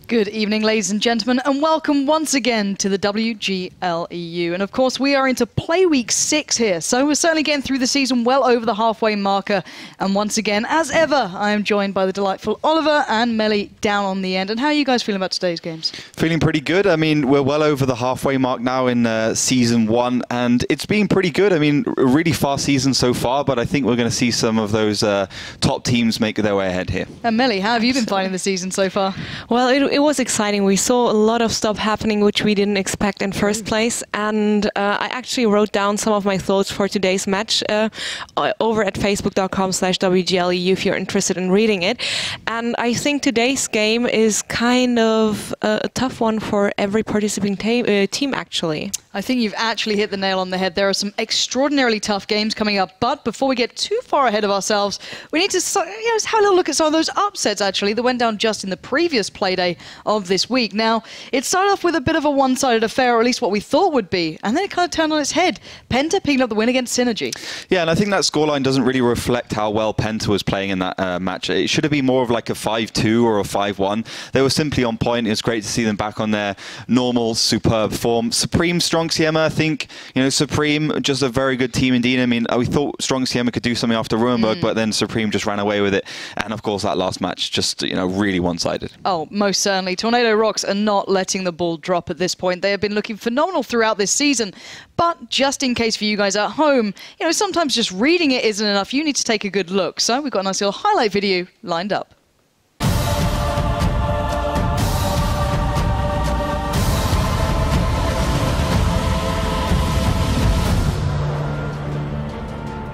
Good evening, ladies and gentlemen, and welcome once again to the WGLEU. And of course, we are into play week 6 here, so we're certainly getting through the season well over the halfway marker. And once again, as ever, I am joined by the delightful Oliver and Melly down on the end. And how are you guys feeling about today's games? Feeling pretty good. I mean, we're well over the halfway mark now in season 1, and it's been pretty good. I mean, a really fast season so far, but I think we're going to see some of those top teams make their way ahead here. And Melly, how have you been finding the season so far? Well, it was exciting. We saw a lot of stuff happening which we didn't expect in first place, and I actually wrote down some of my thoughts for today's match over at facebook.com/WGLEU if you're interested in reading it. And I think today's game is kind of a tough one for every participating team actually. I think you've actually hit the nail on the head. There are some extraordinarily tough games coming up, but before we get too far ahead of ourselves, we need to have a little look at some of those upsets actually that went down just in the previous Playday of this week. Now, it started off with a bit of a one-sided affair, or at least what we thought would be, and then it kind of turned on its head. Penta picking up the win against Synergy. Yeah, and I think that scoreline doesn't really reflect how well Penta was playing in that match. It should have been more of like a 5-2 or a 5-1. They were simply on point. It was great to see them back on their normal, superb form. Supreme, Strong Siema, I think, Supreme, just a very good team indeed. I mean, we thought Strong Siema could do something after Ruinberg, but then Supreme just ran away with it. And of course, that last match, just, really one-sided. Oh, most certainly. Tornado Rocks are not letting the ball drop at this point. They have been looking phenomenal throughout this season. But just in case for you guys at home, sometimes just reading it isn't enough. You need to take a good look. So we've got a nice little highlight video lined up.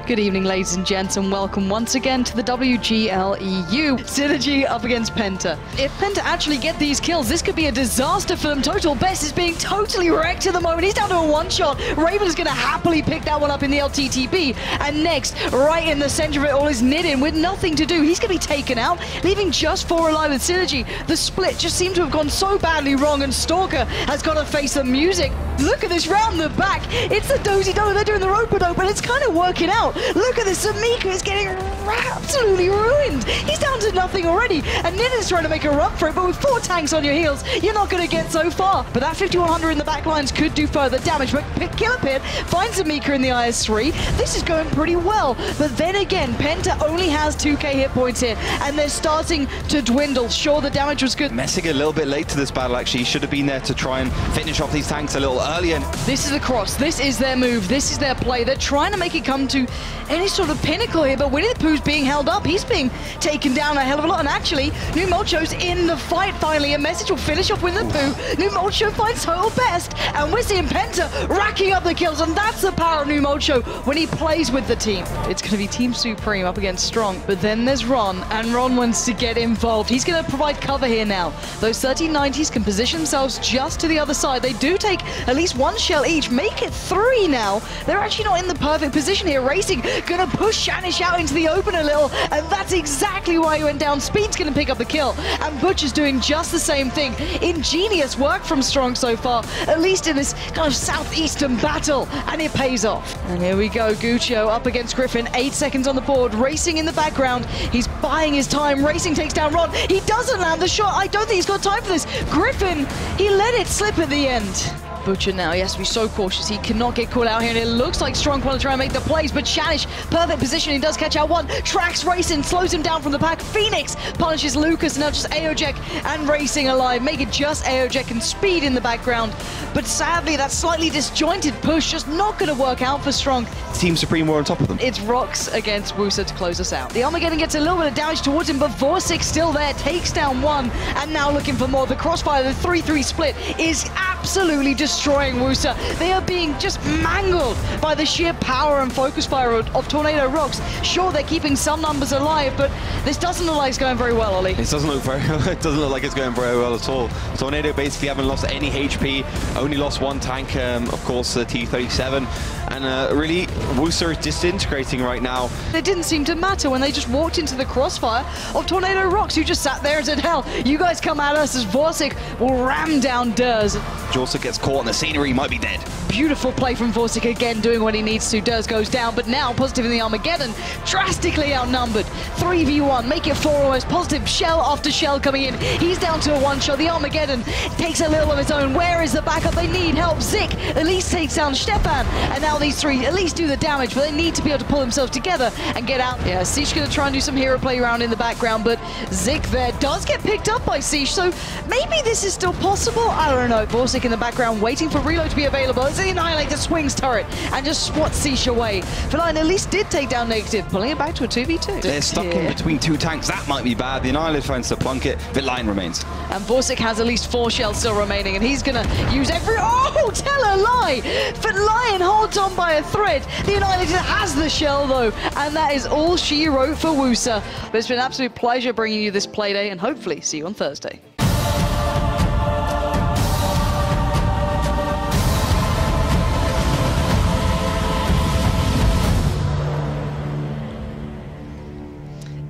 Good evening, ladies and gents, and welcome once again to the WGLEU. Synergy up against Penta. If Penta actually get these kills, this could be a disaster for them. Total Best is being totally wrecked at the moment. He's down to a one-shot. Raven is going to happily pick that one up in the LTTB. And next, right in the center of it all, is Nidin with nothing to do. He's going to be taken out, leaving just 4 alive with Synergy. The split just seemed to have gone so badly wrong, and Stalker has got to face the music. Look at this round the back. It's the dozy-do. They're doing the rope-a-dope, and it's kind of working out. Look at this, Samika is getting absolutely ruined. He's down to nothing already, and Nidin's trying to make a run for it, but with 4 tanks on your heels, you're not going to get so far. But that 5100 in the back lines could do further damage, but Killer Pit finds Samika in the IS-3. This is going pretty well, but then again, Penta only has 2k hit points here, and they're starting to dwindle. Sure, the damage was good. Messing a little bit late to this battle, actually. He should have been there to try and finish off these tanks a little earlier. This is the cross. This is their move. This is their play. They're trying to make it come to any sort of pinnacle here, but Winnie the Pooh's being held up. He's being taken down a hell of a lot, and actually, New Molcho's in the fight finally. A message will finish off Winnie the Pooh. New Molcho finds Total Best, and we're seeing Penta racking up the kills, and that's the power of New Molcho when he plays with the team. It's going to be Team Supreme up against Strong, but then there's Ron, and Ron wants to get involved. He's going to provide cover here now. Those 1390s can position themselves just to the other side. They do take at least 1 shell each, make it 3 now. They're actually not in the perfect position here. Racing going to push Shanish out into the open a little, and that's exactly why he went down. Speed's going to pick up the kill, and Butcher's doing just the same thing. Ingenious work from Strong so far, at least in this kind of southeastern battle, and it pays off. And here we go, Guccio up against Griffin, 8 seconds on the board, Racing in the background. He's buying his time. Racing takes down Ron. He doesn't land the shot. I don't think he's got time for this. Griffin, he let it slip at the end. Butcher now, he has to be so cautious. He cannot get caught out here, and it looks like Strong want to try and make the plays, but Shanish, perfect position. He does catch out one. Tracks Racing, slows him down from the pack. Phoenix punishes Lucas, and now just Aojek and Racing alive. Make it just Aojek and Speed in the background. But sadly, that slightly disjointed push just not going to work out for Strong. Team Supreme were on top of them. It's Rocks against Wusa to close us out. The Armageddon gets a little bit of damage towards him, but Vorsic still there, takes down 1, and now looking for more. The crossfire, the 3-3 split is absolutely destroying Wusa. They are being just mangled by the sheer power and focus fire of Tornado Rocks. Sure, they're keeping some numbers alive, but this doesn't look like it's going very well, Ollie. It doesn't look like it's going very well at all. Tornado basically haven't lost any HP, only lost 1 tank, of course, the T-37, and really, Wusa is disintegrating right now. It didn't seem to matter when they just walked into the crossfire of Tornado Rocks, who just sat there and said, hell, you guys come at us as Vorsic will ram down Durs. also gets caught on the scenery, might be dead. Beautiful play from Vorsic again, doing what he needs to. Durs goes down, but now Positive in the Armageddon, drastically outnumbered. 3v1, make it 4 almost. Positive, shell after shell coming in. He's down to a 1-shot. The Armageddon takes a little of its own. Where is the backup? They need help. Zik at least takes down Stefan, and now these three at least do the damage, but they need to be able to pull themselves together and get out. Yeah, Siege gonna try and do some hero play around in the background, but Zik there does get picked up by Siege, so maybe this is still possible. I don't know. Vorsic in the background waiting for reload to be available. As the Annihilator swings turret and just swats Siege away. Feline at least did take down Negative, pulling it back to a 2v2. They're stuck in between 2 tanks. That might be bad. The Annihilator finds to plunk it. Feline remains. And Vorsic has at least 4 shells still remaining, and he's gonna use every... Oh, tell a lie! Feline holds on by a thread. The Annihilator has the shell though, and that is all she wrote for Wusa. But it's been an absolute pleasure bringing you this Playday, and hopefully see you on Thursday.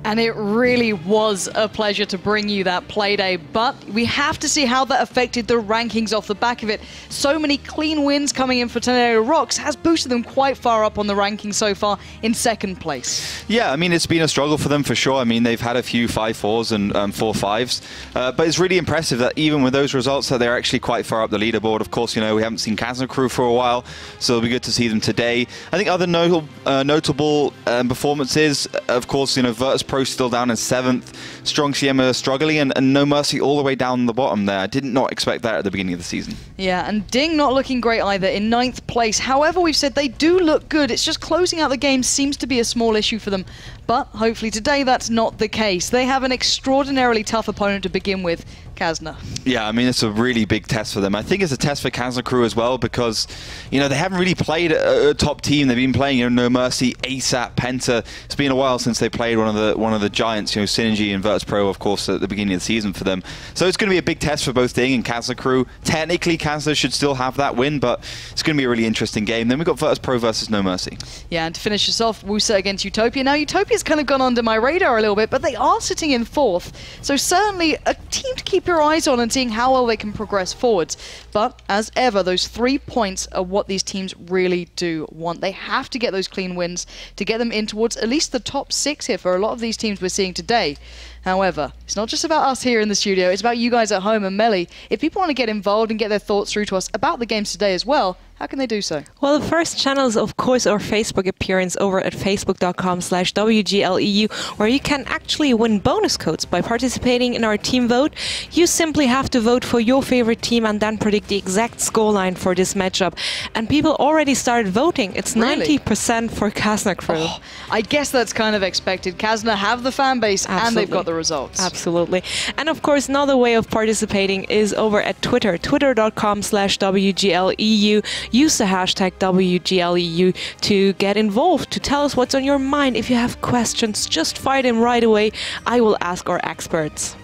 And it really was a pleasure to bring you that Playday, but we have to see how that affected the rankings off the back of it. So many clean wins coming in for Tornado Rocks has boosted them quite far up on the rankings so far in 2nd place. Yeah, I mean, it's been a struggle for them for sure. I mean, they've had a few 5-4s and 4-5s, but it's really impressive that even with those results that they're actually quite far up the leaderboard. Of course, you know, we haven't seen Kazna crew for a while, so it'll be good to see them today. I think other notable performances, of course, you know, Virtus Pro still down in 7th, Strong CM struggling, and No Mercy all the way down the bottom there. I did not expect that at the beginning of the season. Yeah, and DiNG not looking great either in 9th place. However, we've said they do look good. It's just closing out the game seems to be a small issue for them. But hopefully today that's not the case. They have an extraordinarily tough opponent to begin with, Kazna. Yeah, I mean, it's a really big test for them. I think it's a test for Kazna crew as well because, you know, they haven't really played a top team. They've been playing, you know, No Mercy, ASAP, Penta. It's been a while since they played one of the giants, you know, Synergy and Virtus Pro, of course, at the beginning of the season for them. So it's going to be a big test for both DiNG and Kazna crew. Technically, Kazna should still have that win, but it's going to be a really interesting game. Then we've got Virtus Pro versus No Mercy. Yeah, and to finish us off, Wusa against Utopia. Now, Utopia's kind of gone under my radar a little bit, but they are sitting in 4th. So certainly a team to keep your eyes on and seeing how well they can progress forwards. But as ever, those 3 points are what these teams really do want. They have to get those clean wins to get them in towards at least the top 6 here for a lot of these teams we're seeing today. However, it's not just about us here in the studio, it's about you guys at home. And Melly, if people want to get involved and get their thoughts through to us about the games today as well, how can they do so? Well, the first channel is, of course, our Facebook appearance over at facebook.com/WGLEU, where you can actually win bonus codes by participating in our team vote. You simply have to vote for your favorite team and then predict the exact scoreline for this matchup. And people already started voting. It's really? 90% for Kazna crew. Oh, I guess that's kind of expected. Kazna have the fan base and they've got the results. Absolutely. And of course, another way of participating is over at Twitter, twitter.com/WGLEU. Use the hashtag WGLEU to get involved, to tell us what's on your mind. If you have questions, just fire them right away. I will ask our experts.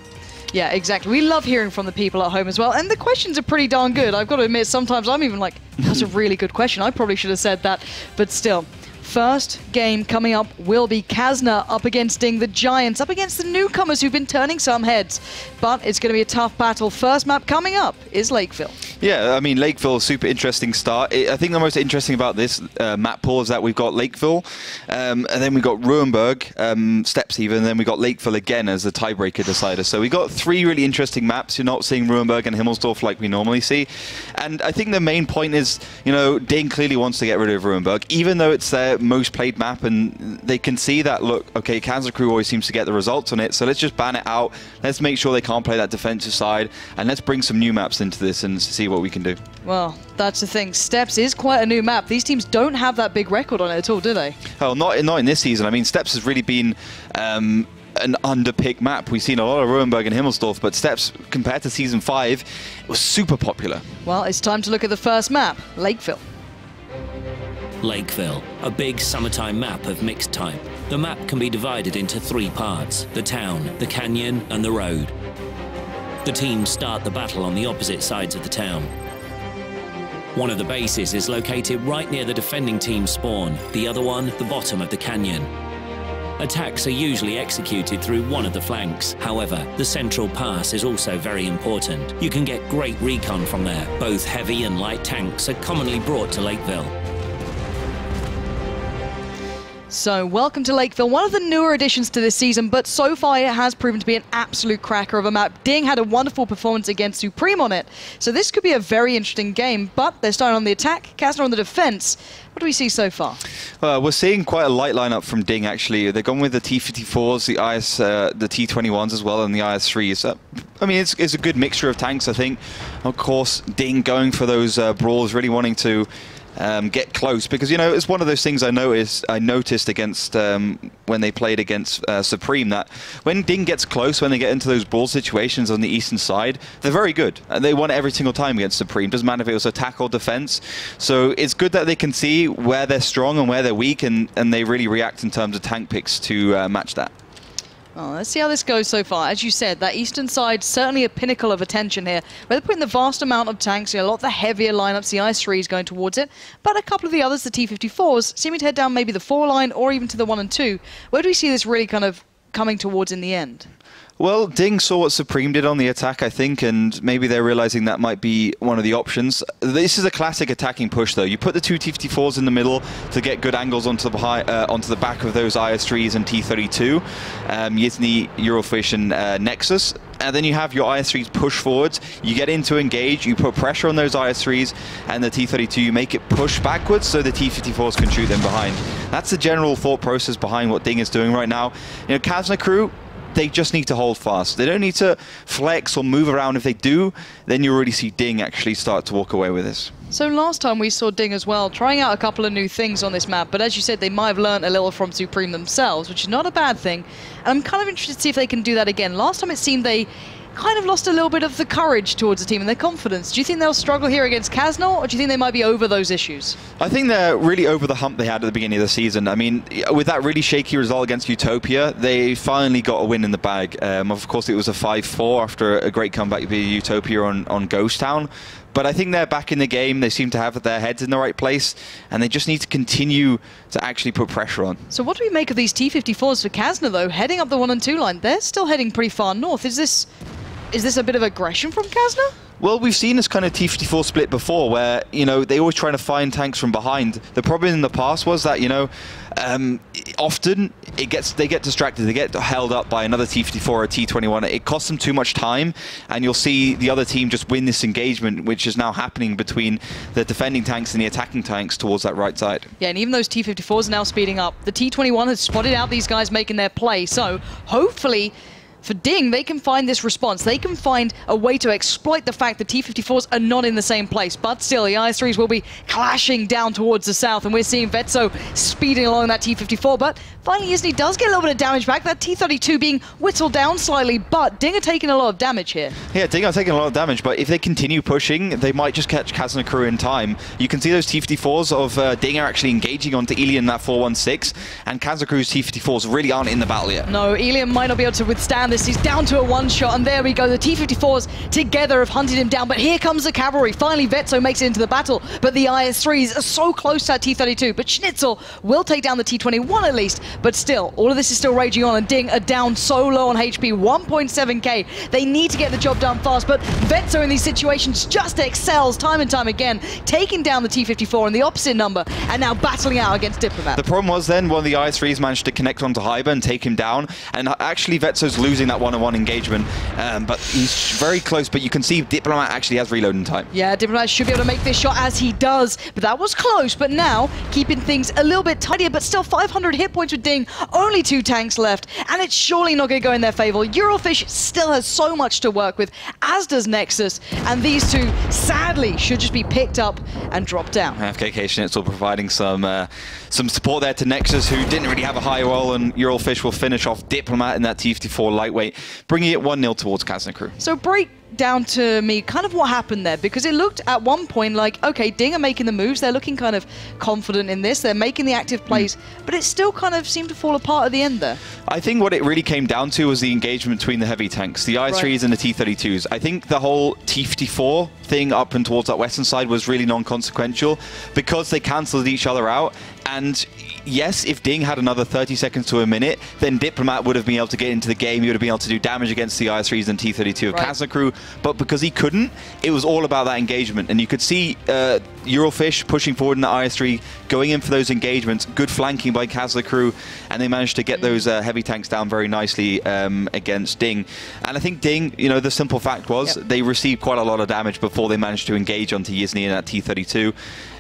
Yeah, exactly. We love hearing from the people at home as well. And the questions are pretty darn good. I've got to admit, sometimes I'm even like, that's a really good question. I probably should have said that. But still. First game coming up will be Kazna up against DiNG, the Giants, up against the newcomers who've been turning some heads. But it's going to be a tough battle. First map coming up is Lakeville. Yeah, I mean, Lakeville, super interesting start. I think the most interesting about this map pool is that we've got Lakeville, and then we've got Ruhenberg, Steps even, and then we've got Lakeville again as the tiebreaker decider. So we got 3 really interesting maps. You're not seeing Ruhenberg and Himmelsdorf like we normally see. And I think the main point is, you know, DiNG clearly wants to get rid of Ruhenberg, even though it's their most played map, and they can see that, look, okay, Kazna crew always seems to get the results on it, so let's just ban it out. Let's make sure they can't play that defensive side, and let's bring some new maps into this and see what we can do. Well, that's the thing. Steps is quite a new map. These teams don't have that big record on it at all, do they? Oh, not in this season. I mean, Steps has really been an underpicked map. We've seen a lot of Ruhenberg and Himmelsdorf, but Steps, compared to Season 5, it was super popular. Well, it's time to look at the first map, Lakeville. Lakeville, a big summertime map of mixed type. The map can be divided into 3 parts: the town, the canyon, and the road. The teams start the battle on the opposite sides of the town. One of the bases is located right near the defending team's spawn, the other one the bottom of the canyon. Attacks are usually executed through one of the flanks. However, the central pass is also very important. You can get great recon from there. Both heavy and light tanks are commonly brought to Lakeville. So, welcome to Lakeville, one of the newer additions to this season, but so far it has proven to be an absolute cracker of a map. DiNG had a wonderful performance against Supreme on it, so this could be a very interesting game, but they're starting on the attack, Kazna on the defense. What do we see so far? We're seeing quite a light lineup from DiNG, actually. They've gone with the T-54s, the T-21s as well, and the IS-3s. I mean, it's a good mixture of tanks, I think. Of course, DiNG going for those brawls, really wanting to get close, because, you know, it's one of those things I noticed against when they played against Supreme, that when DiNG gets close, when they get into those brawl situations on the eastern side, they're very good. And they won every single time against Supreme. Doesn't matter if it was attack or defense. So it's good that they can see where they're strong and where they're weak, and they really react in terms of tank picks to match that. Well, let's see how this goes so far. As you said, that eastern side, certainly a pinnacle of attention here, where they're putting the vast amount of tanks, a lot of the heavier lineups, the IS-3s going towards it, but a couple of the others, the T-54s, seeming to head down maybe the 4 line or even to the 1 and 2. Where do we see this really kind of coming towards in the end? Well, DiNG saw what Supreme did on the attack, I think, and maybe they're realizing that might be one of the options. This is a classic attacking push, though. You put the two T-54s in the middle to get good angles onto the back of those IS-3s and T-32, Yizny, Eurofish, and Nexus. And then you have your IS-3s push forwards. You get in to engage, you put pressure on those IS-3s and the T-32, you make it push backwards so the T-54s can shoot them behind. That's the general thought process behind what DiNG is doing right now. You know, Kazna crew, they just need to hold fast. They don't need to flex or move around. If they do, then you already see DiNG actually start to walk away with this. So last time we saw DiNG as well, trying out a couple of new things on this map, but as you said, they might have learned a little from Supreme themselves, which is not a bad thing. And I'm kind of interested to see if they can do that again. Last time it seemed they kind of lost a little bit of the courage towards the team and their confidence. Do you think they'll struggle here against Kazna, or do you think they might be over those issues? I think they're really over the hump they had at the beginning of the season. I mean, with that really shaky result against Utopia, they finally got a win in the bag. Of course, it was a 5-4 after a great comeback via Utopia on Ghost Town. But I think they're back in the game. They seem to have their heads in the right place, and they just need to continue to actually put pressure on. So what do we make of these T-54s for Kazna, though? Heading up the 1 and 2 line, they're still heading pretty far north. Is this a bit of aggression from Kazna? Well, we've seen this kind of T-54 split before where, you know, they always trying to find tanks from behind. The problem in the past was that, you know, often they get distracted, they get held up by another T-54 or a T-21. It costs them too much time, and you'll see the other team just win this engagement, which is now happening between the defending tanks and the attacking tanks towards that right side. Yeah, and even those T-54s are now speeding up. The T-21 has spotted out these guys making their play, so hopefully for DiNG, they can find this response. They can find a way to exploit the fact that T-54s are not in the same place. But still, the IS-3s will be clashing down towards the south, and we're seeing Vetso speeding along that T-54. But finally, Yizny does get a little bit of damage back. That T-32 being whittled down slightly, but DiNG are taking a lot of damage here. Yeah, DiNG are taking a lot of damage, but if they continue pushing, they might just catch Kazna crew in time. You can see those T-54s of DiNG are actually engaging onto Elian in that 416, and Kazna crew's T-54s really aren't in the battle yet. No, Elian might not be able to withstand this. He's down to a one-shot, and there we go. The T-54s together have hunted him down, but here comes the cavalry. Finally, Vetso makes it into the battle, but the IS-3s are so close to that T-32. But Schnitzel will take down the T-21 at least, but still, all of this is still raging on, and DiNG are down so low on HP, 1.7k. They need to get the job done fast, but Vetso in these situations just excels time and time again, taking down the T-54 in the opposite number, and now battling out against Diplomat. The problem was then one of the IS-3s managed to connect onto Hyber and take him down, and actually Vetso's losing that one-on-one engagement, but he's very close, but you can see Diplomat actually has reloading time. Yeah, Diplomat should be able to make this shot as he does, but that was close. But now, keeping things a little bit tidier, but still 500 hit points with DiNG, only 2 tanks left, and it's surely not going to go in their favor. Eurofish still has so much to work with, as does Nexus, and these two, sadly, should just be picked up and dropped down. FKK Schnitzel providing some support there to Nexus, who didn't really have a high roll, and Eurofish will finish off Diplomat in that T-54 lightweight, bringing it 1-0 towards Kazna crew. So break down to me kind of what happened there, because it looked at one point like, okay, DiNG are making the moves, they're looking kind of confident in this, they're making the active plays, but it still kind of seemed to fall apart at the end there. I think what it really came down to was the engagement between the heavy tanks, the IS-3s and the T-32s. I think the whole T-54 thing up and towards that western side was really non-consequential because they cancelled each other out, and yes, if DiNG had another 30 seconds to a minute, then Diplomat would have been able to get into the game. He would have been able to do damage against the IS-3s and T-32 of Kazna crew. But because he couldn't, it was all about that engagement. And you could see Eurofish pushing forward in the IS-3, going in for those engagements. Good flanking by Kazna crew, and they managed to get those heavy tanks down very nicely against DiNG. And I think DiNG, you know, the simple fact was they received quite a lot of damage before they managed to engage onto Yizny and that T-32.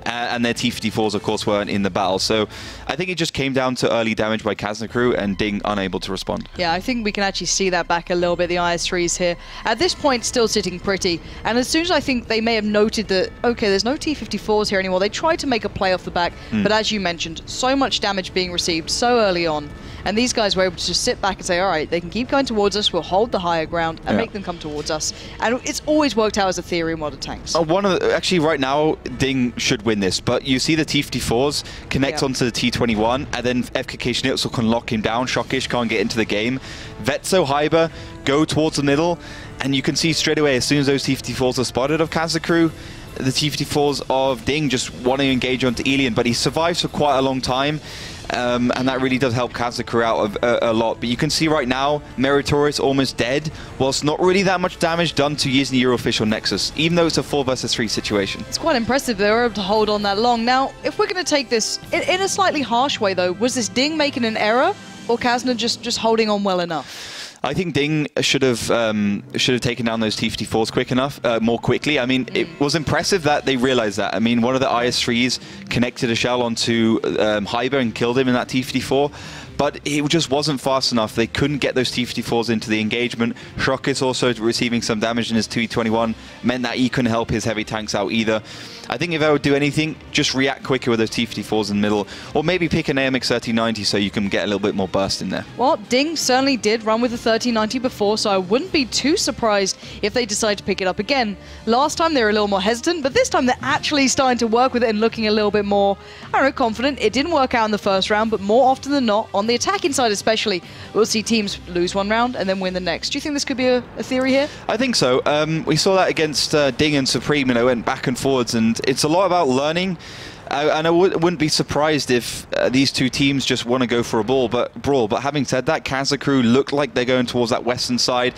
And their T-54s, of course, weren't in the battle. So I think it just came down to early damage by Kazna crew and DiNG unable to respond. Yeah, I think we can actually see that back a little bit, the IS-3s here. At this point, still sitting pretty. And as soon as I think they may have noted that, okay, there's no T-54s here anymore, they tried to make a play off the back. But as you mentioned, so much damage being received so early on. And these guys were able to just sit back and say, all right, they can keep going towards us, we'll hold the higher ground and make them come towards us. And it's always worked out as a theory in modern tanks. Actually, right now, DiNG should win this, but you see the T-54s connect onto the T-21, and then FKK Schnitzel can lock him down. Shockish can't get into the game. Vetso, Hyber go towards the middle, and you can see straight away, as soon as those T-54s are spotted of Kazna crew, the T-54s of DiNG just want to engage onto Elian, but he survives for quite a long time. And that really does help Kazna crew out a lot. But you can see right now, Meritorious almost dead, whilst not really that much damage done to Yizny, Eurofish, or Nexus, even though it's a 4 versus 3 situation. It's quite impressive they were able to hold on that long. Now, if we're going to take this in a slightly harsh way, though, was this DiNG making an error, or Kazna just holding on well enough? I think DiNG should have taken down those T-54s quick enough, more quickly. I mean, it was impressive that they realized that. I mean, one of the IS-3s connected a shell onto Hyber and killed him in that T-54. But it just wasn't fast enough. They couldn't get those T-54s into the engagement. Shrockis also receiving some damage in his T-21 meant that he couldn't help his heavy tanks out either. I think if I would do anything, just react quicker with those T-54s in the middle, or maybe pick an AMX 1390 so you can get a little bit more burst in there. Well, DiNG certainly did run with the 1390 before, so I wouldn't be too surprised if they decide to pick it up again. Last time they were a little more hesitant, but this time they're actually starting to work with it and looking a little bit more, I don't know, confident. It didn't work out in the first round, but more often than not, on the attacking side especially, we'll see teams lose one round and then win the next. Do you think this could be a theory here? I think so. We saw that against DiNG and Supreme, you know, went back and forwards, and it's a lot about learning. And I wouldn't be surprised if these two teams just want to go for a brawl. But having said that, Kazna crew look like they're going towards that western side.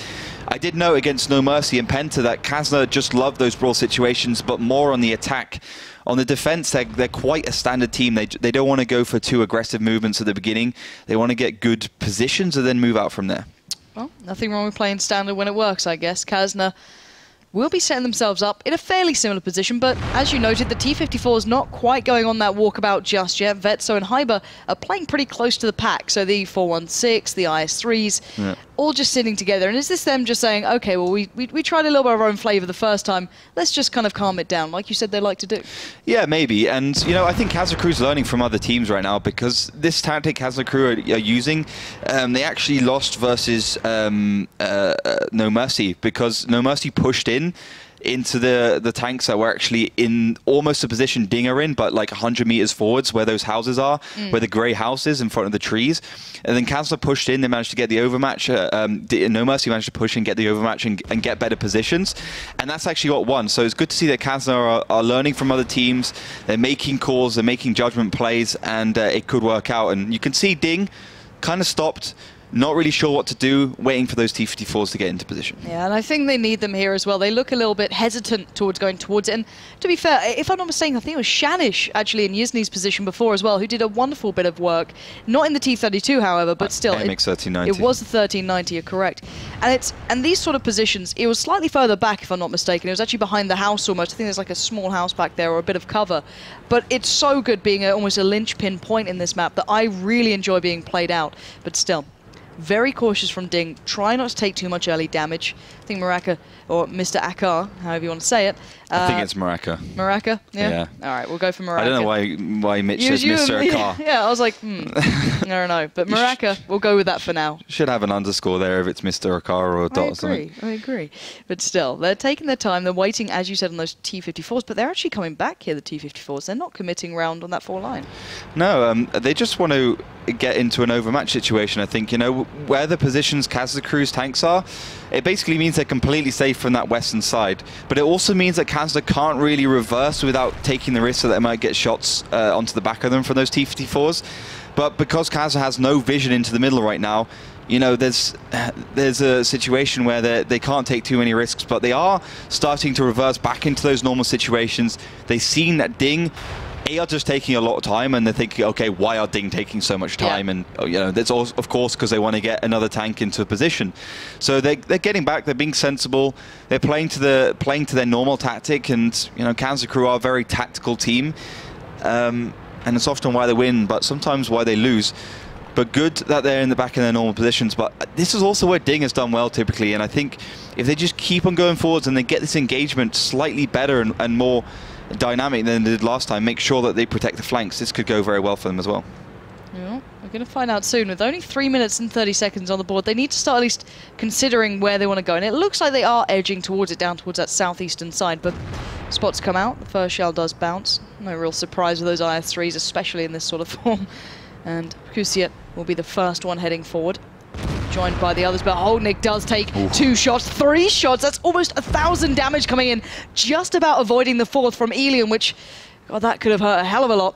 I did note against No Mercy and Penta that Kazna just love those brawl situations, but more on the attack. On the defense, they're quite a standard team. They don't want to go for too aggressive movements at the beginning. They want to get good positions and then move out from there. Well, nothing wrong with playing standard when it works, I guess. Kazna will be setting themselves up in a fairly similar position, but as you noted, the T-54 is not quite going on that walkabout just yet. Vetso and Hyber are playing pretty close to the pack, so the 416, the IS-3s, all just sitting together. And is this them just saying, okay, well, we tried a little bit of our own flavor the first time, let's just kind of calm it down, like you said they like to do? Yeah, maybe. And, you know, I think Kazna crew's learning from other teams right now, because this tactic Kazna crew are using, they actually lost versus No Mercy, because No Mercy pushed into the tanks that were actually in almost the position DiNG are in, but like 100 meters forwards where those houses are, where the grey house is in front of the trees. And then Kazna pushed in, they managed to get the overmatch. No Mercy managed to push in, get the overmatch and get better positions. And that's actually what won. So it's good to see that Kazna are learning from other teams. They're making calls, they're making judgment plays, and it could work out. And you can see DiNG kind of stopped, not really sure what to do, waiting for those T-54s to get into position. Yeah, and I think they need them here as well. They look a little bit hesitant towards going towards it. And to be fair, if I'm not mistaken, I think it was Shanish actually in Yizny's position before as well, who did a wonderful bit of work. Not in the T-32, however, but still. AMX 1390. It was the 1390, you're correct. And these sort of positions, it was slightly further back, if I'm not mistaken. It was actually behind the house almost. I think there's like a small house back there or a bit of cover. But it's so good being almost a linchpin point in this map that I really enjoy being played out. But still, very cautious from DiNG. Try not to take too much early damage. I think Maraka, or Mr. Akar, however you want to say it. I think it's Maraka. Maraka? Yeah? All right, we'll go for Maraka. I don't know why Mitch says Mr. Akar. Yeah, I was like, I don't know. But Maraka, we'll go with that for now. Should have an underscore there if it's Mr. Akar or a dot or something. I agree. But still, they're taking their time. They're waiting, as you said, on those T-54s. But they're actually coming back here, the T-54s. They're not committing round on that 4 line. No, they just want to get into an overmatch situation, I think. You know, where the positions Kazna crew's tanks are, it basically means they're completely safe from that western side. But it also means that Kazna can't really reverse without taking the risk that they might get shots onto the back of them from those T-54s. But because Kazna has no vision into the middle right now, you know, there's a situation where they can't take too many risks, but they are starting to reverse back into those normal situations. They've seen that DiNG are just taking a lot of time, and they're thinking, okay, why are DiNG taking so much time? Yeah. And you know, that's also, of course, because they want to get another tank into a position. So they're getting back. They're being sensible. They're playing to their normal tactic, and you know, Kazna Crew are a very tactical team, and it's often why they win, but sometimes why they lose. But good that they're in the back in their normal positions. But this is also where DiNG has done well typically, and I think if they just keep on going forwards and they get this engagement slightly better and more dynamic than they did last time, make sure that they protect the flanks, this could go very well for them as well. Yeah, we're going to find out soon. With only 3 minutes and 30 seconds on the board, they need to start at least considering where they want to go. And it looks like they are edging towards it, down towards that southeastern side. But spots come out. The first shell does bounce. No real surprise with those IS-3s, especially in this sort of form. And Pekusiet will be the first one heading forward, joined by the others, but Holdnik does take 2 shots, 3 shots. That's almost 1,000 damage coming in, just about avoiding the 4th from Elian, which, God, that could have hurt a hell of a lot.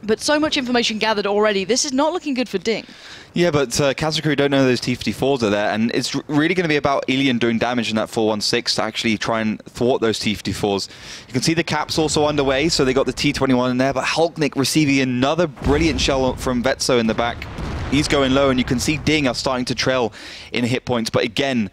But so much information gathered already. This is not looking good for DiNG. Yeah, but Kazna Crew don't know those T-54s are there, and it's really going to be about Elian doing damage in that 416 to actually try and thwart those T-54s. You can see the caps also underway, so they got the T-21 in there, but Hulknik receiving another brilliant shell from Vetso in the back. He's going low, and you can see DiNG are starting to trail in hit points, but again,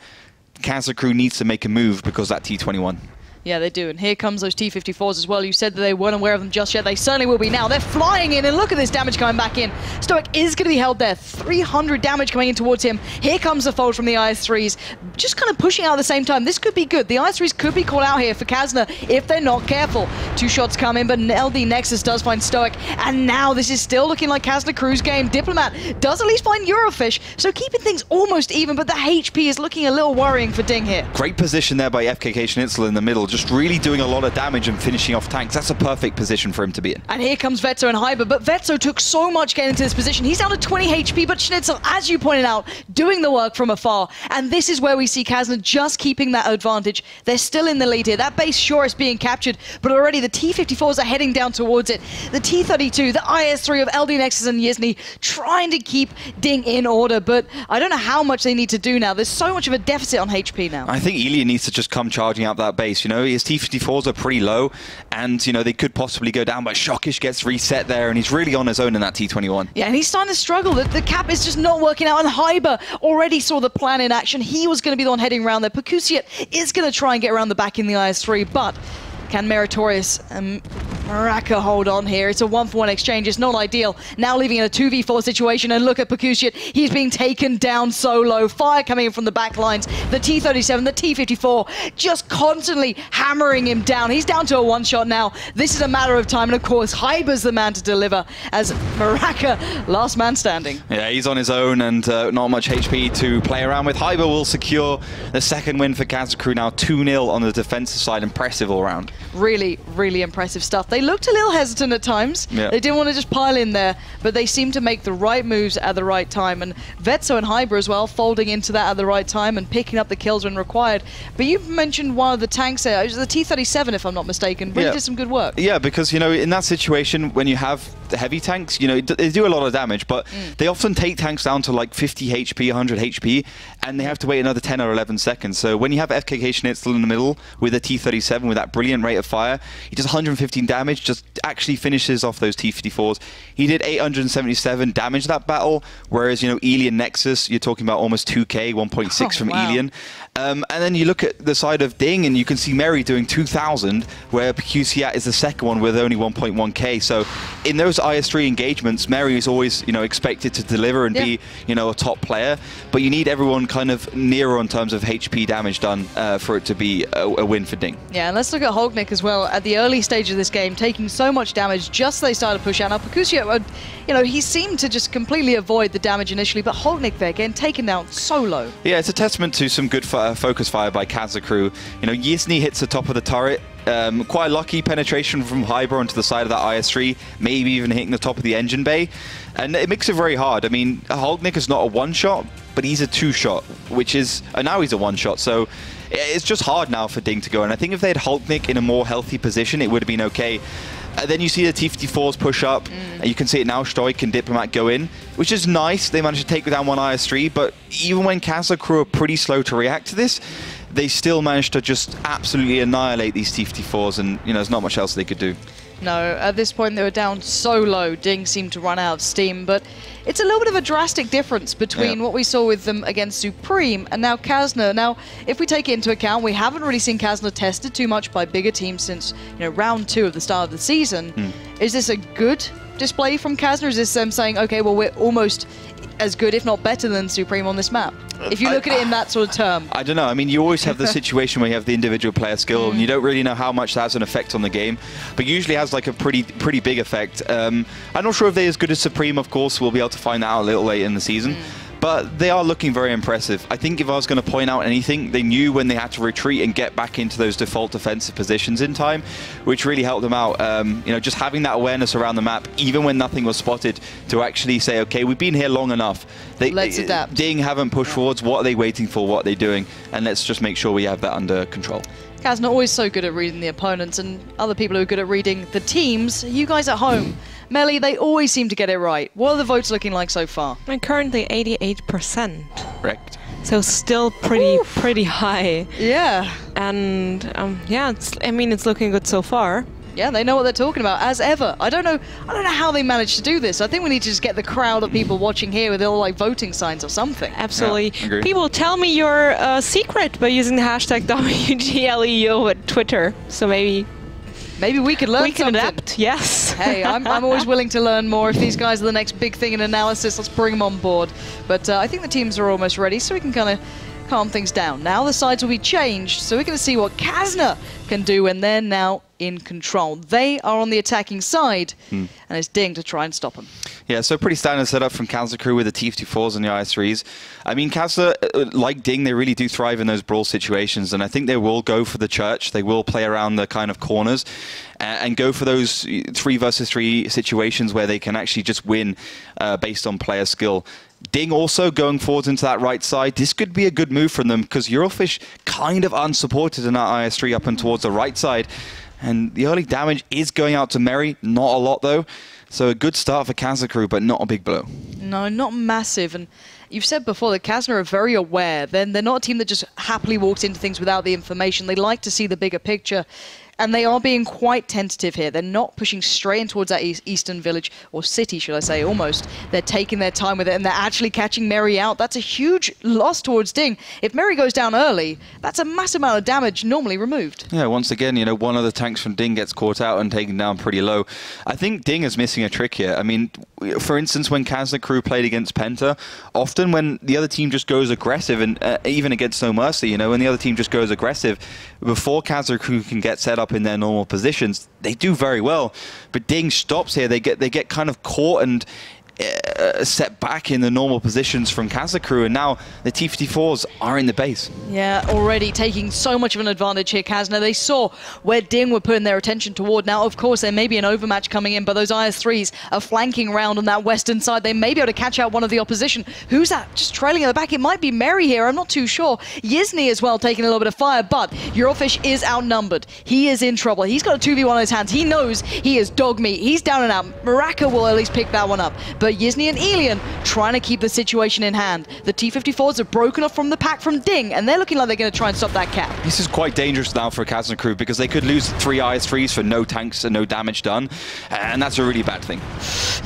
Kazna Crew needs to make a move because that T-21. Yeah, they do. And here comes those T-54s as well. You said that they weren't aware of them just yet. They certainly will be now. They're flying in, and look at this damage coming back in. Stoic is going to be held there. 300 damage coming in towards him. Here comes the fold from the IS-3s. Just kind of pushing out at the same time. This could be good. The IS-3s could be called out here for Kazna if they're not careful. 2 shots come in, but LD Nexus does find Stoic. And now this is still looking like Kazna Crew's game. Diplomat does at least find Eurofish, so keeping things almost even, but the HP is looking a little worrying for DiNG here. Great position there by FKK Schnitzel in the middle. Just really doing a lot of damage and finishing off tanks. That's a perfect position for him to be in. And here comes Vetso and Hyber, but Vetso took so much getting into this position. He's down to 20 HP, but Schnitzel, as you pointed out, doing the work from afar. And this is where we see Kazna just keeping that advantage. They're still in the lead here. That base sure is being captured, but already the T-54s are heading down towards it. The T-32, the IS-3 of LD Nexus and Yizny trying to keep DiNG in order, but I don't know how much they need to do now. There's so much of a deficit on HP now. I think Elian needs to just come charging out that base. You know, his T-54s are pretty low, and you know they could possibly go down, but Shockish gets reset there, and he's really on his own in that T-21. Yeah, and he's starting to struggle. The cap is just not working out, and Hyber already saw the plan in action. He was going to be the one heading around there. Pekusiet is going to try and get around the back in the IS-3, but can Meritorious and Maraka hold on here? It's a 1-for-1 exchange. It's not ideal. Now leaving in a 2v4 situation, and look at Pekusiet. He's being taken down so low. Fire coming in from the back lines. The T-37, the T-54, just constantly hammering him down. He's down to a 1-shot now. This is a matter of time, and of course, Hyber's the man to deliver as Maraka, last man standing. Yeah, he's on his own, and not much HP to play around with. Hyber will secure the second win for Kazna Crew now, 2-0 on the defensive side. Impressive all round. Really, really impressive stuff. They looked a little hesitant at times. Yeah. They didn't want to just pile in there, but they seemed to make the right moves at the right time. And Vetso and Hyber as well, folding into that at the right time and picking up the kills when required. But you mentioned one of the tanks there. It was the T-37, if I'm not mistaken. Really did some good work. Yeah, because, you know, in that situation, when you have the heavy tanks, you know, they do a lot of damage, but they often take tanks down to like 50 HP, 100 HP, and they have to wait another 10 or 11 seconds. So when you have FKK Schnitzel in the middle with a T-37 with that brilliant rate of fire, he does 115 damage, just actually finishes off those T-54s. He did 877 damage that battle, whereas, you know, Elian Nexus, you're talking about almost 2k, 1.6 from Elian. And then you look at the side of DiNG, and you can see Mary doing 2,000, where Pekusiet is the second one with only 1.1k. So in those IS-3 engagements, Mary is always, you know, expected to deliver and be, you know, a top player. But you need everyone kind of nearer in terms of HP damage done for it to be a win for DiNG. Yeah, and let's look at Holdnik as well. At the early stage of this game, taking so much damage just as they started to push out. Now, Pekusiet, you know, he seemed to just completely avoid the damage initially, but Holdnik there getting taken down so low. Yeah, it's a testament to some good focus fire by Kazna Crew. You know, Yizny hits the top of the turret. Quite lucky penetration from Hyber onto the side of that IS-3, maybe even hitting the top of the engine bay. And it makes it very hard. I mean, Holdnik is not a one-shot, but he's a 2-shot, which is, now he's a 1-shot, so it's just hard now for DiNG to go. And I think if they had Hulknik in a more healthy position, it would have been okay. Then you see the T-54s push up, and you can see it now, Stoik and Diplomat go in, which is nice. They managed to take down one IS-3, but even when Kazna crew are pretty slow to react to this, they still managed to just absolutely annihilate these T-54s, and there's not much else they could do. No, at this point they were down so low, DiNG seemed to run out of steam, but it's a little bit of a drastic difference between what we saw with them against Supreme and now Kazna. Now, if we take it into account, we haven't really seen Kazna tested too much by bigger teams since round 2 of the start of the season. Is this a good display from Kazna, or is this them saying, okay, well, we're almost as good, if not better, than Supreme on this map? If you look at it in that sort of term. I don't know. I mean, you always have the situation where you have the individual player skill, and you don't really know how much that has an effect on the game, but usually has like a pretty big effect. I'm not sure if they're as good as Supreme, of course. We'll be able to find that out a little later in the season. But they are looking very impressive. I think if I was going to point out anything, they knew when they had to retreat and get back into those default defensive positions in time, which really helped them out. Just having that awareness around the map, even when nothing was spotted, to actually say, okay, we've been here long enough. Let's adapt. DiNG haven't pushed forwards. What are they waiting for? What are they doing? And let's just make sure we have that under control. Kazna always so good at reading the opponents, and other people who are good at reading the teams. You guys at home, Melly, they always seem to get it right. What are the votes looking like so far? And currently 88%. Correct. So still pretty high. Yeah. And yeah, it's looking good so far. Yeah, they know what they're talking about, as ever. I don't know how they managed to do this. I think we need to just get the crowd of people watching here with all like voting signs or something. Absolutely. Yeah, people, tell me your secret by using the hashtag WGLEU at Twitter. So maybe we could learn something. We can adapt, yes. Hey, I'm always willing to learn more. If these guys are the next big thing in analysis, let's bring them on board. But I think the teams are almost ready, so we can kind of calm things down. Now the sides will be changed, so we're going to see what Kazna can do when they're now in control. They are on the attacking side, and it's DiNG to try and stop them. Yeah, so pretty standard setup from Kazna crew with the T-54s and the IS-3s. I mean, Kazna, like DiNG, they really do thrive in those brawl situations, and I think they will go for the church. They will play around the kind of corners and go for those 3 versus 3 situations where they can actually just win based on player skill. DiNG also going forwards into that right side. This could be a good move from them because Eurofish kind of unsupported in that IS-3 up and towards the right side. And the early damage is going out to Mary. Not a lot, though. So a good start for Kazna crew, but not a big blow. No, not massive. And you've said before that Kazna are very aware. They're not a team that just happily walks into things without the information. They like to see the bigger picture. And they are being quite tentative here. They're not pushing straight in towards that eastern village, or city, should I say, almost. They're taking their time with it, and they're actually catching Mary out. That's a huge loss towards DiNG. If Mary goes down early, that's a massive amount of damage normally removed. Yeah, once again, one of the tanks from DiNG gets caught out and taken down pretty low. I think DiNG is missing a trick here. I mean, for instance, when Kazna crew played against Penta, often when the other team just goes aggressive, and even against No Mercy, when the other team just goes aggressive, before Kazna crew can get set up in their normal positions, they do very well. But DiNG stops here. They get kind of caught and set back in the normal positions from Kazna crew, and now the T-54s are in the base. Yeah, already taking so much of an advantage here, Kazna. They saw where DiNG were putting their attention toward. Now, of course, there may be an overmatch coming in, but those IS-3s are flanking around on that western side. They may be able to catch out one of the opposition. Who's that? Just trailing at the back. It might be Mary here. I'm not too sure. Yizni as well taking a little bit of fire, but Eurofish is outnumbered. He is in trouble. He's got a 2v1 in his hands. He knows he is dog meat. He's down and out. Maraka will at least pick that one up. But Yizni and Elian trying to keep the situation in hand. The T-54s have broken off from the pack from DiNG, and they're looking like they're going to try and stop that cap. This is quite dangerous now for a Kazna crew because they could lose 3 IS-3s for no tanks and no damage done, and that's a really bad thing.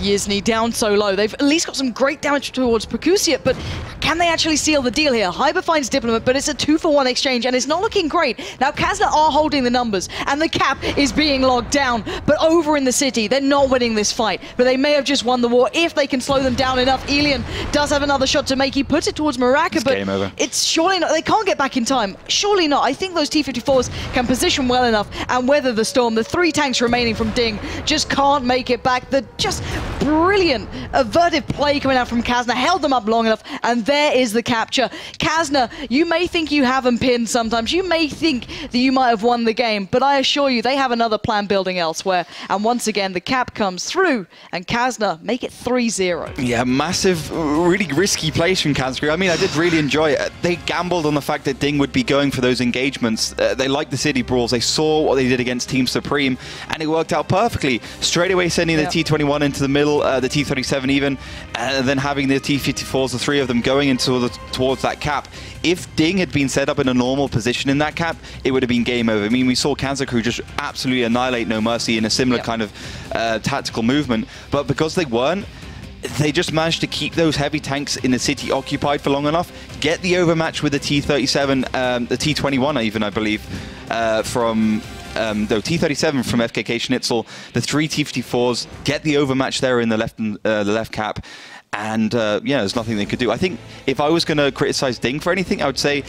Yizni down so low. They've at least got some great damage towards Percusiate, but can they actually seal the deal here? Hyber finds Diplomat, but it's a 2-for-1 exchange, and it's not looking great. Now, Kazna are holding the numbers, and the cap is being logged down, but over in the city, they're not winning this fight, but they may have just won the war if they can slow them down enough. Elian does have another shot to make. He puts it towards Maraka, but game over. It's surely not. They can't get back in time. Surely not. I think those T-54s can position well enough and weather the storm. The 3 tanks remaining from DiNG just can't make it back. The just brilliant averted play coming out from Kazna held them up long enough, and there is the capture. Kazna, you may think you have them pinned sometimes. You may think that you might have won the game, but I assure you they have another plan building elsewhere. And once again, the cap comes through, and Kazna make it 3-0. Yeah, massive, really risky place from Kazna. I mean, I did really enjoy it. They gambled on the fact that DiNG would be going for those engagements. They liked the city brawls. They saw what they did against Team Supreme, and it worked out perfectly. Straight away sending the T21 into the middle, the T37 even, and then having the T54s, the three of them going into towards that cap. If DiNG had been set up in a normal position in that cap, it would have been game over. I mean, we saw Kazna Crew just absolutely annihilate No Mercy in a similar kind of tactical movement, but because they weren't, they just managed to keep those heavy tanks in the city occupied for long enough, get the overmatch with the T37, the T21 even, I believe, from T37 from FKK Schnitzel, the three T54s, get the overmatch there in the left cap, and yeah, there's nothing they could do. I think if I was going to criticize DiNG for anything, I would say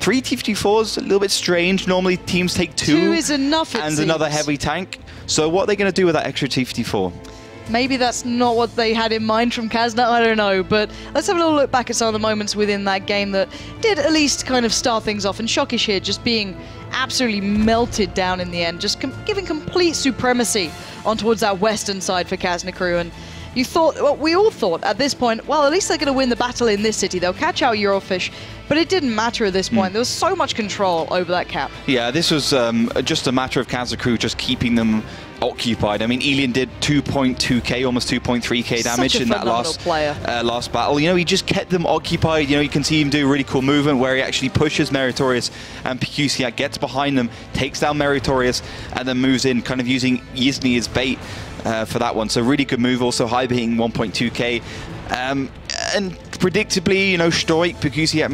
3 T54s, a little bit strange. Normally teams take 2 is enough, it and seems. Another heavy tank. So what are they going to do with that extra T54? Maybe that's not what they had in mind from Kazna, I don't know. But let's have a little look back at some of the moments within that game that did at least kind of start things off. And Shockish here just being absolutely melted down in the end, just giving complete supremacy on towards that western side for Kazna Crew. And you thought, well, we all thought at this point, well, at least they're going to win the battle in this city. They'll catch out Eurofish. But it didn't matter at this point. There was so much control over that cap. Yeah, this was just a matter of Kazna Crew just keeping them occupied. I mean, Elian did 2.2k, almost 2.3k damage in that last battle. You know, he just kept them occupied. You know, you can see him do a really cool movement where he actually pushes Meritorious, and Pikusiak gets behind them, takes down Meritorious, and then moves in, kind of using Yizny as bait for that one. So really good move. Also high hitting 1.2k. And predictably, you know, Stoik, Pikusiak,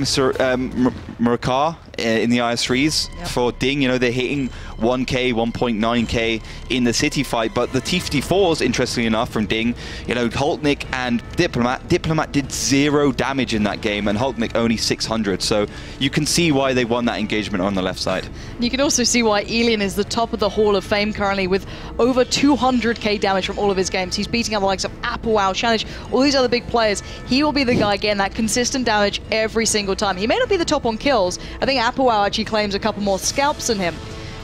Murakar in the IS3s for DiNG. You know, they're hitting 1k, 1.9k in the city fight, but the T54s, interestingly enough, from DiNG, you know, Hulknik and Diplomat did 0 damage in that game, and Hulknik only 600, so you can see why they won that engagement on the left side. You can also see why Elian is the top of the Hall of Fame currently with over 200k damage from all of his games. He's beating out the likes of Applewell, Shanish, all these other big players. He will be the guy getting that consistent damage every single time. He may not be the top on kills. I think Applewell actually claims a couple more scalps than him.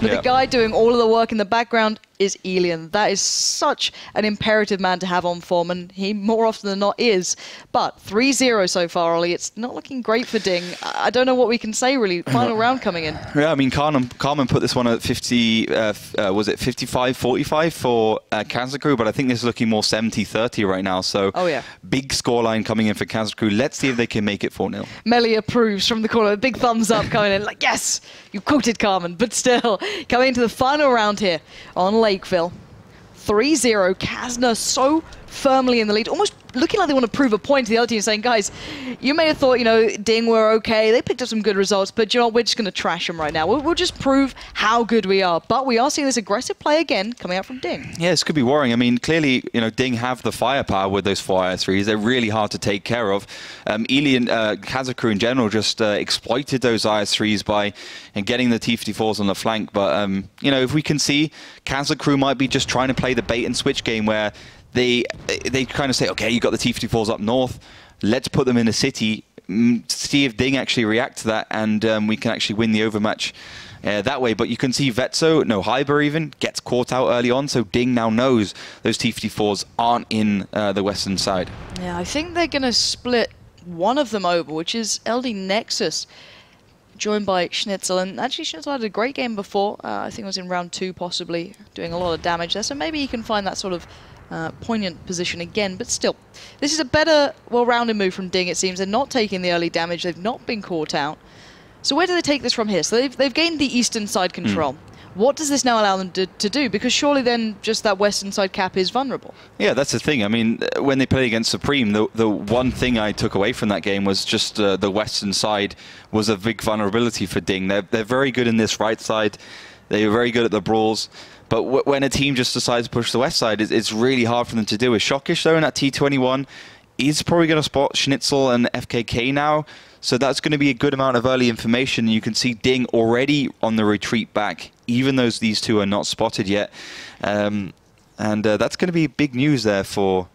But the guy doing all of the work in the background is Elian. That is such an imperative man to have on form, and he more often than not is. But 3-0 so far, Ollie. It's not looking great for DiNG. I don't know what we can say, really. Final round coming in. Yeah, I mean, Carmen put this one at 50, was it 55-45 for Kazna Crew, but I think this is looking more 70-30 right now. So big scoreline coming in for Kazna Crew. Let's see if they can make it 4-0. Melly approves from the corner. Big thumbs up coming in. Like, yes, you quoted Carmen, but still. Coming into the final round here on Lakeville. 3-0. Kazna so firmly in the lead, almost looking like they want to prove a point to the other team, saying, guys, you may have thought, you know, DiNG were okay. They picked up some good results, but you know what? We're just going to trash them right now. We'll just prove how good we are. But we are seeing this aggressive play again coming out from DiNG. Yeah, this could be worrying. I mean, clearly, you know, DiNG have the firepower with those 4 IS3s. They're really hard to take care of. Elian, Kazna Crew in general just exploited those IS3s by getting the T54s on the flank. But, you know, if we can see, Kazna Crew might be just trying to play the bait and switch game where they kind of say, okay, you got the T54s up north, let's put them in the city, see if DiNG actually react to that, and we can actually win the overmatch that way. But you can see Vetso, no Hyber even, gets caught out early on, so DiNG now knows those T54s aren't in the western side. Yeah, I think they're going to split one of them over, which is LD Nexus, joined by Schnitzel. And actually, Schnitzel had a great game before. I think it was in round 2, possibly, doing a lot of damage there. So maybe he can find that sort of poignant position again, but still, this is a better, well-rounded move from DiNG, it seems. They're not taking the early damage, they've not been caught out. So where do they take this from here? So they've gained the eastern side control. What does this now allow them to do? Because surely then just that western side cap is vulnerable. Yeah, that's the thing. I mean, when they played against Supreme, the one thing I took away from that game was just the western side was a big vulnerability for DiNG. They're very good in this right side. They are very good at the brawls. But when a team just decides to push the west side, it's really hard for them to do. With Shockish, though, in that T21, he's probably going to spot Schnitzel and FKK now. So that's going to be a good amount of early information. You can see DiNG already on the retreat back, even though these two are not spotted yet. And that's going to be big news there for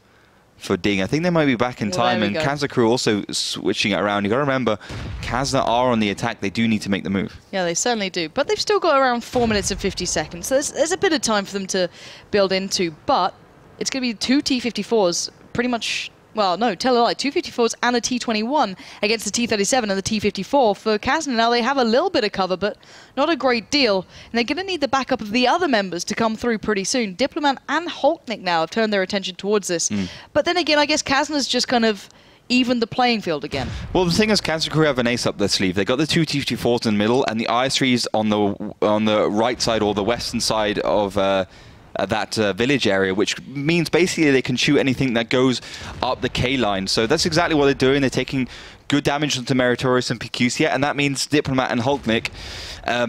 for DiNG. I think they might be back in time, and Kazna crew also switching it around. You got to remember, Kazna are on the attack. They do need to make the move. Yeah, they certainly do. But they've still got around 4 minutes and 50 seconds. So there's a bit of time for them to build into. But it's going to be 2 T-54s pretty much... Well, no, tell a lie. 2 54s and a T-21 against the T-37 and the T-54. For Kazna now, they have a little bit of cover, but not a great deal. And they're going to need the backup of the other members to come through pretty soon. Diplomat and Hulknik now have turned their attention towards this. But then again, I guess Kazna's just kind of evened the playing field again. Well, the thing is, Kazna crew have an ace up their sleeve. They got the 2 T-54s in the middle, and the IS-3s on the right side or the western side of... that village area, which means basically they can shoot anything that goes up the K line. So that's exactly what they're doing. They're taking good damage onto Meritorious and PQC, and that means Diplomat and Hulknik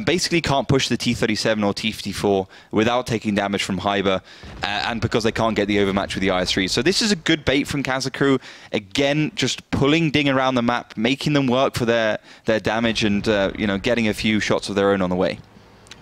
basically can't push the T-37 or T-54 without taking damage from Hyber, and because they can't get the overmatch with the IS-3. So this is a good bait from Kazna crew. Again, just pulling DiNG around the map, making them work for their damage, and you know, getting a few shots of their own on the way.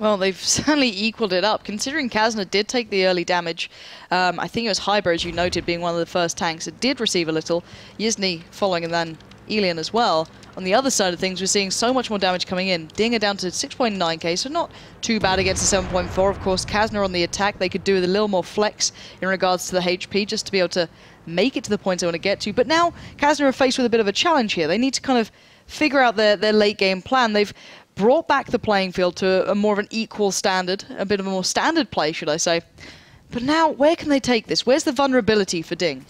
Well, they've certainly equaled it up, considering Kazna did take the early damage. I think it was Hyber, as you noted, being one of the first tanks. It did receive a little. Yizny following, and then Elian as well. On the other side of things, we're seeing so much more damage coming in. DiNG are down to 6.9k, so not too bad against the 7.4. Of course, Kazna on the attack. They could do with a little more flex in regards to the HP, just to be able to make it to the points they want to get to. But now, Kazna are faced with a bit of a challenge here. They need to kind of figure out their late game plan. They've brought back the playing field to a more of an equal standard, a bit of a more standard play, should I say. But now, where can they take this? Where's the vulnerability for DiNG?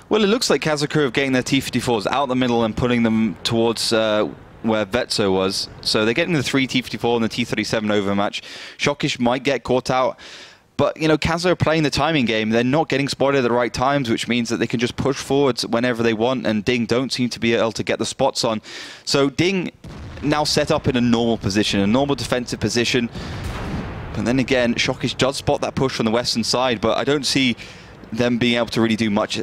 Well, it looks like Kazna crew are getting their T-54s out the middle and putting them towards where Vetso was. So they're getting the 3 T-54 and the T-37 overmatch. Shockish might get caught out. But, you know, Kazna are playing the timing game. They're not getting spotted at the right times, which means that they can just push forwards whenever they want, and DiNG don't seem to be able to get the spots on. So DiNG now set up in a normal position, a normal defensive position. And then again, Shockish does spot that push from the western side, but I don't see them being able to really do much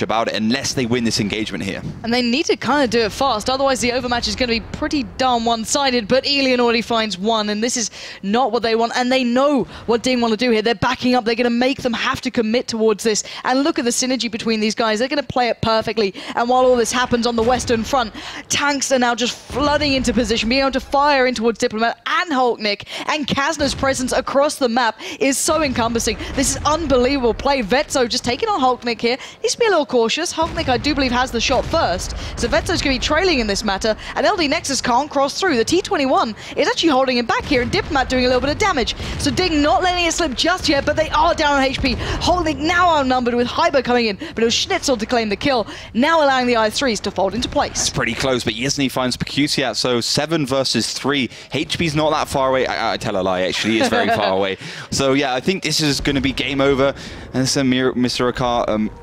about it unless they win this engagement here. And they need to kind of do it fast, otherwise the overmatch is going to be pretty darn one-sided. But Elian already finds one, and this is not what they want, and they know what DiNG want to do here. They're backing up. They're going to make them have to commit towards this, and look at the synergy between these guys. They're going to play it perfectly, and while all this happens on the western front, tanks are now just flooding into position, being able to fire in towards Diplomat and Hulknik, and Kazna's presence across the map is so encompassing. This is unbelievable play. Vetso just taking on Hulknik here. Needs to be a little cautious. Hulknik, I do believe, has the shot first. So Vetso's going to be trailing in this matter, and LD Nexus can't cross through. The T-21 is actually holding him back here, and Diplomat doing a little bit of damage. So DiNG not letting it slip just yet, but they are down on HP. Hulknik now outnumbered with Hyber coming in, but it was Schnitzel to claim the kill, now allowing the I3s to fold into place. It's pretty close, but Yizny finds PQC out, so 7 versus 3. HP's not that far away. I tell a lie, actually, it's very far away. So yeah, I think this is going to be game over. And so Mr.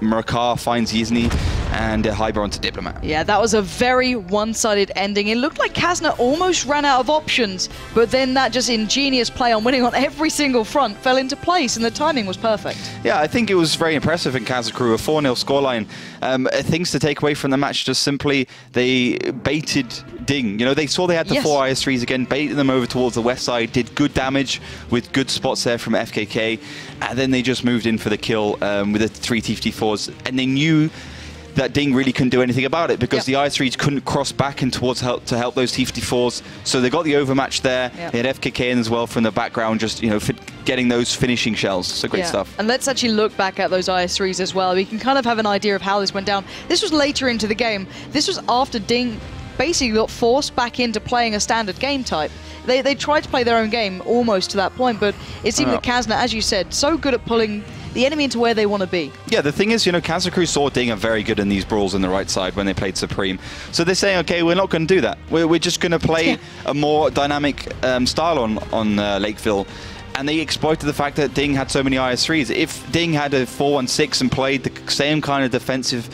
Murakar finds Yizny and Hyber onto Diplomat. Yeah, that was a very one-sided ending. It looked like Kazna almost ran out of options, but then that just ingenious play on winning on every single front fell into place, and the timing was perfect. Yeah, I think it was very impressive in Kazna crew, a 4-0 scoreline. Things to take away from the match, just simply they baited DiNG. You know, they saw they had the 4 IS-3s again, baited them over towards the west side, did good damage with good spots there from FKK, and then they just moved in for the kill with the 3 T-54s, and they knew that DiNG really couldn't do anything about it because the IS-3s couldn't cross back in towards to help those T-54s. So they got the overmatch there. They had FKK in as well from the background, just, you know, getting those finishing shells. So great stuff. And let's actually look back at those IS-3s as well. We can kind of have an idea of how this went down. This was later into the game. This was after DiNG basically got forced back into playing a standard game type. They tried to play their own game almost to that point, but it seemed that Kazna, as you said, so good at pulling the enemy into where they want to be. Yeah, the thing is, you know, Kazna crew saw DiNG are very good in these brawls on the right side when they played Supreme. So they're saying, okay, we're not going to do that. We're just going to play a more dynamic style on Lakeville. And they exploited the fact that DiNG had so many IS-3s. If DiNG had a 4-1-6 and played the same kind of defensive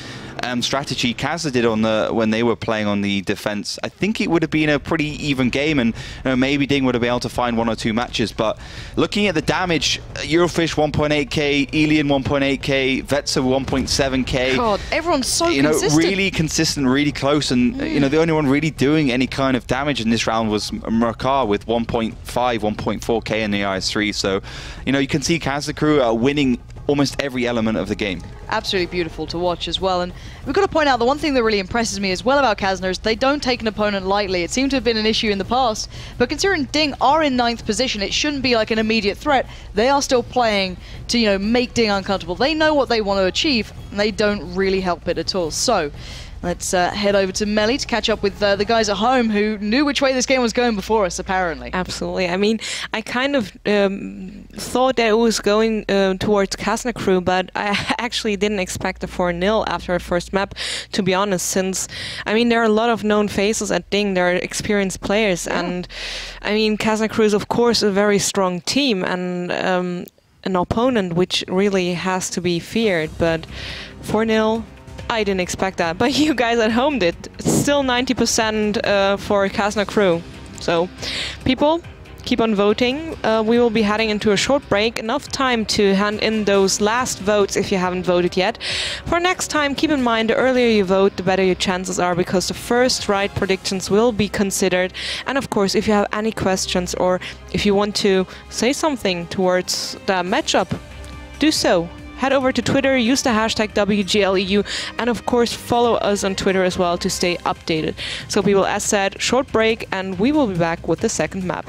strategy Kazna did on when they were playing on the defense, I think it would have been a pretty even game, and you know, maybe DiNG would have been able to find 1 or 2 matches. But looking at the damage, Eurofish 1.8k, Elian 1.8k, Vetsa 1.7k. God, everyone's so consistent. You know, really consistent, really close, and you know, the only one really doing any kind of damage in this round was Murakar with 1.5, 1.4k in the IS-3. So, you know, you can see Kazna crew winning almost every element of the game. Absolutely beautiful to watch as well. And we've got to point out the one thing that really impresses me as well about Kazna is they don't take an opponent lightly. It seemed to have been an issue in the past, but considering DiNG are in 9th position, it shouldn't be like an immediate threat. They are still playing to, you know, make DiNG uncomfortable. They know what they want to achieve, and they don't really help it at all. So let's head over to Melly to catch up with the guys at home who knew which way this game was going before us, apparently. Absolutely. I mean, I kind of thought that it was going towards Kazna crew, but I actually didn't expect a 4-0 after our first map, to be honest, since, I mean, there are a lot of known faces at DiNG, there are experienced players, and, I mean, Kazna crew is, of course, a very strong team, and an opponent which really has to be feared, but 4-0, I didn't expect that, but you guys at home did. It's still 90% for Kazna crew. So, people, keep on voting. We will be heading into a short break. Enough time to hand in those last votes if you haven't voted yet. For next time, keep in mind the earlier you vote, the better your chances are, because the first right predictions will be considered. And of course, if you have any questions or if you want to say something towards the matchup, do so. Head over to Twitter, use the hashtag WGLEU, and of course follow us on Twitter as well to stay updated. So people, as said, short break, and we will be back with the second map.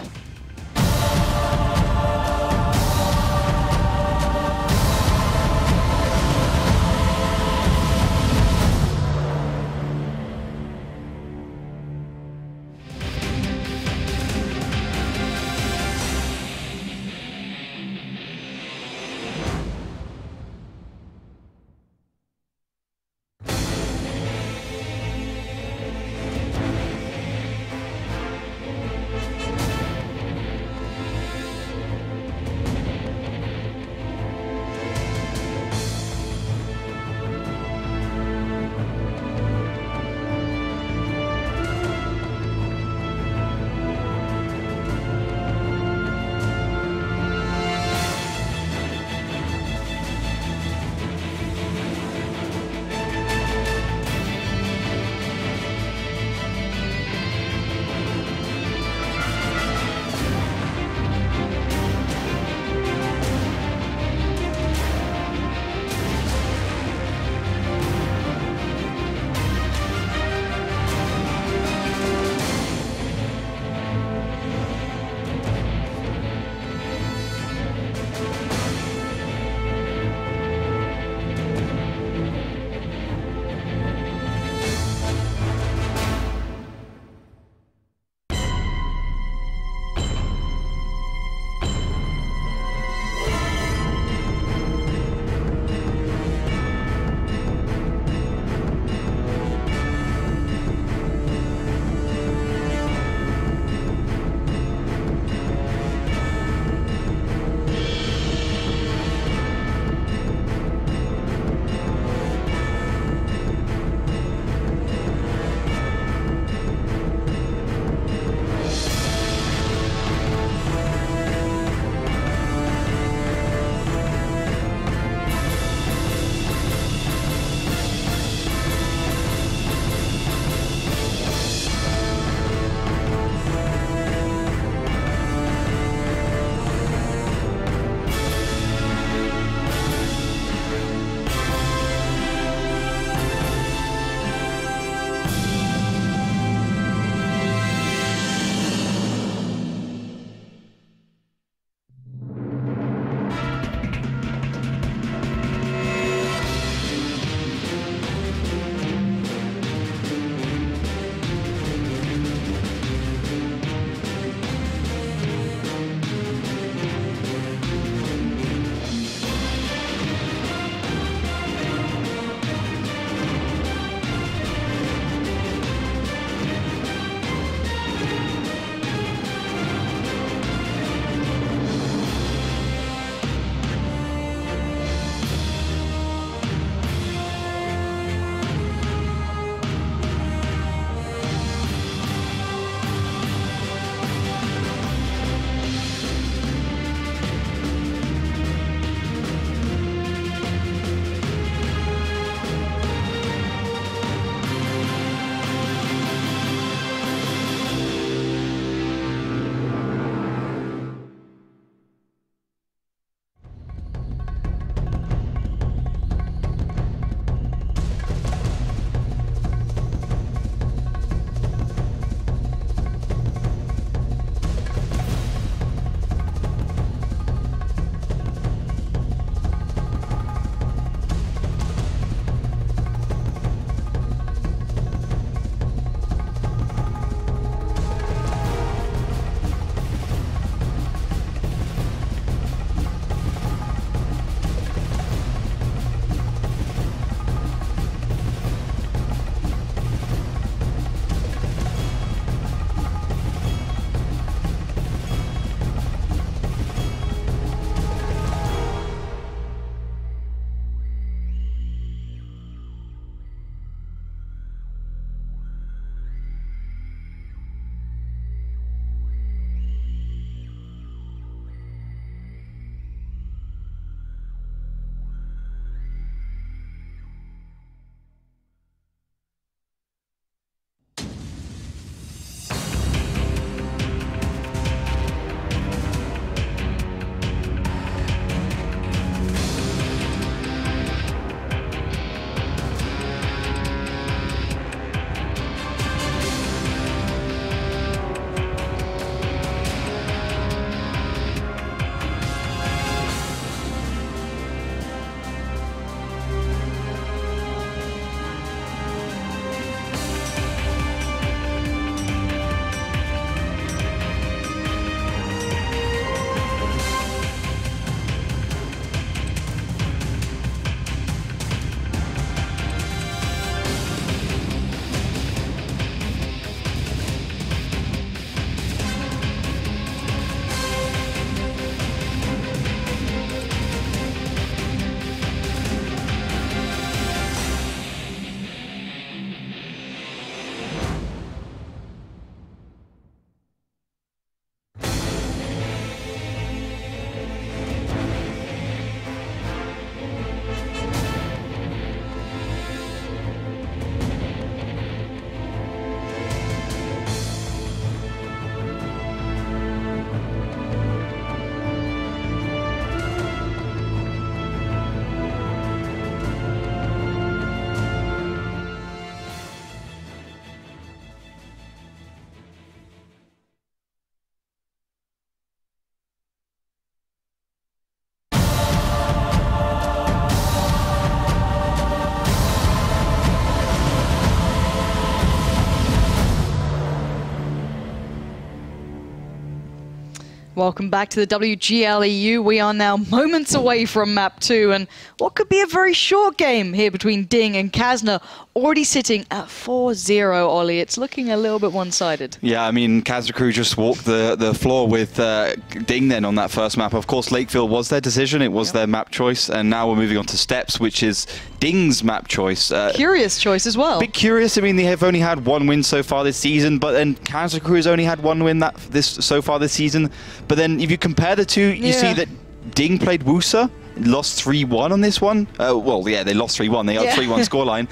Welcome back to the WGLEU. We are now moments away from map 2 and what could be a very short game here between DiNG and Kazna, already sitting at 4-0, Ollie. It's looking a little bit one-sided. Yeah, I mean, Kazna crew just walked the floor with DiNG then on that first map. Of course, Lakeville was their decision. It was their map choice. And now we're moving on to Steps, which is DiNG's map choice. Curious choice as well. A bit curious. I mean, they have only had one win so far this season, but then Kazna crew has only had one win so far this season. But then if you compare the two, you see that DiNG played Wusa, lost 3-1 on this one. Well, yeah, they lost 3-1. They got 3-1 scoreline.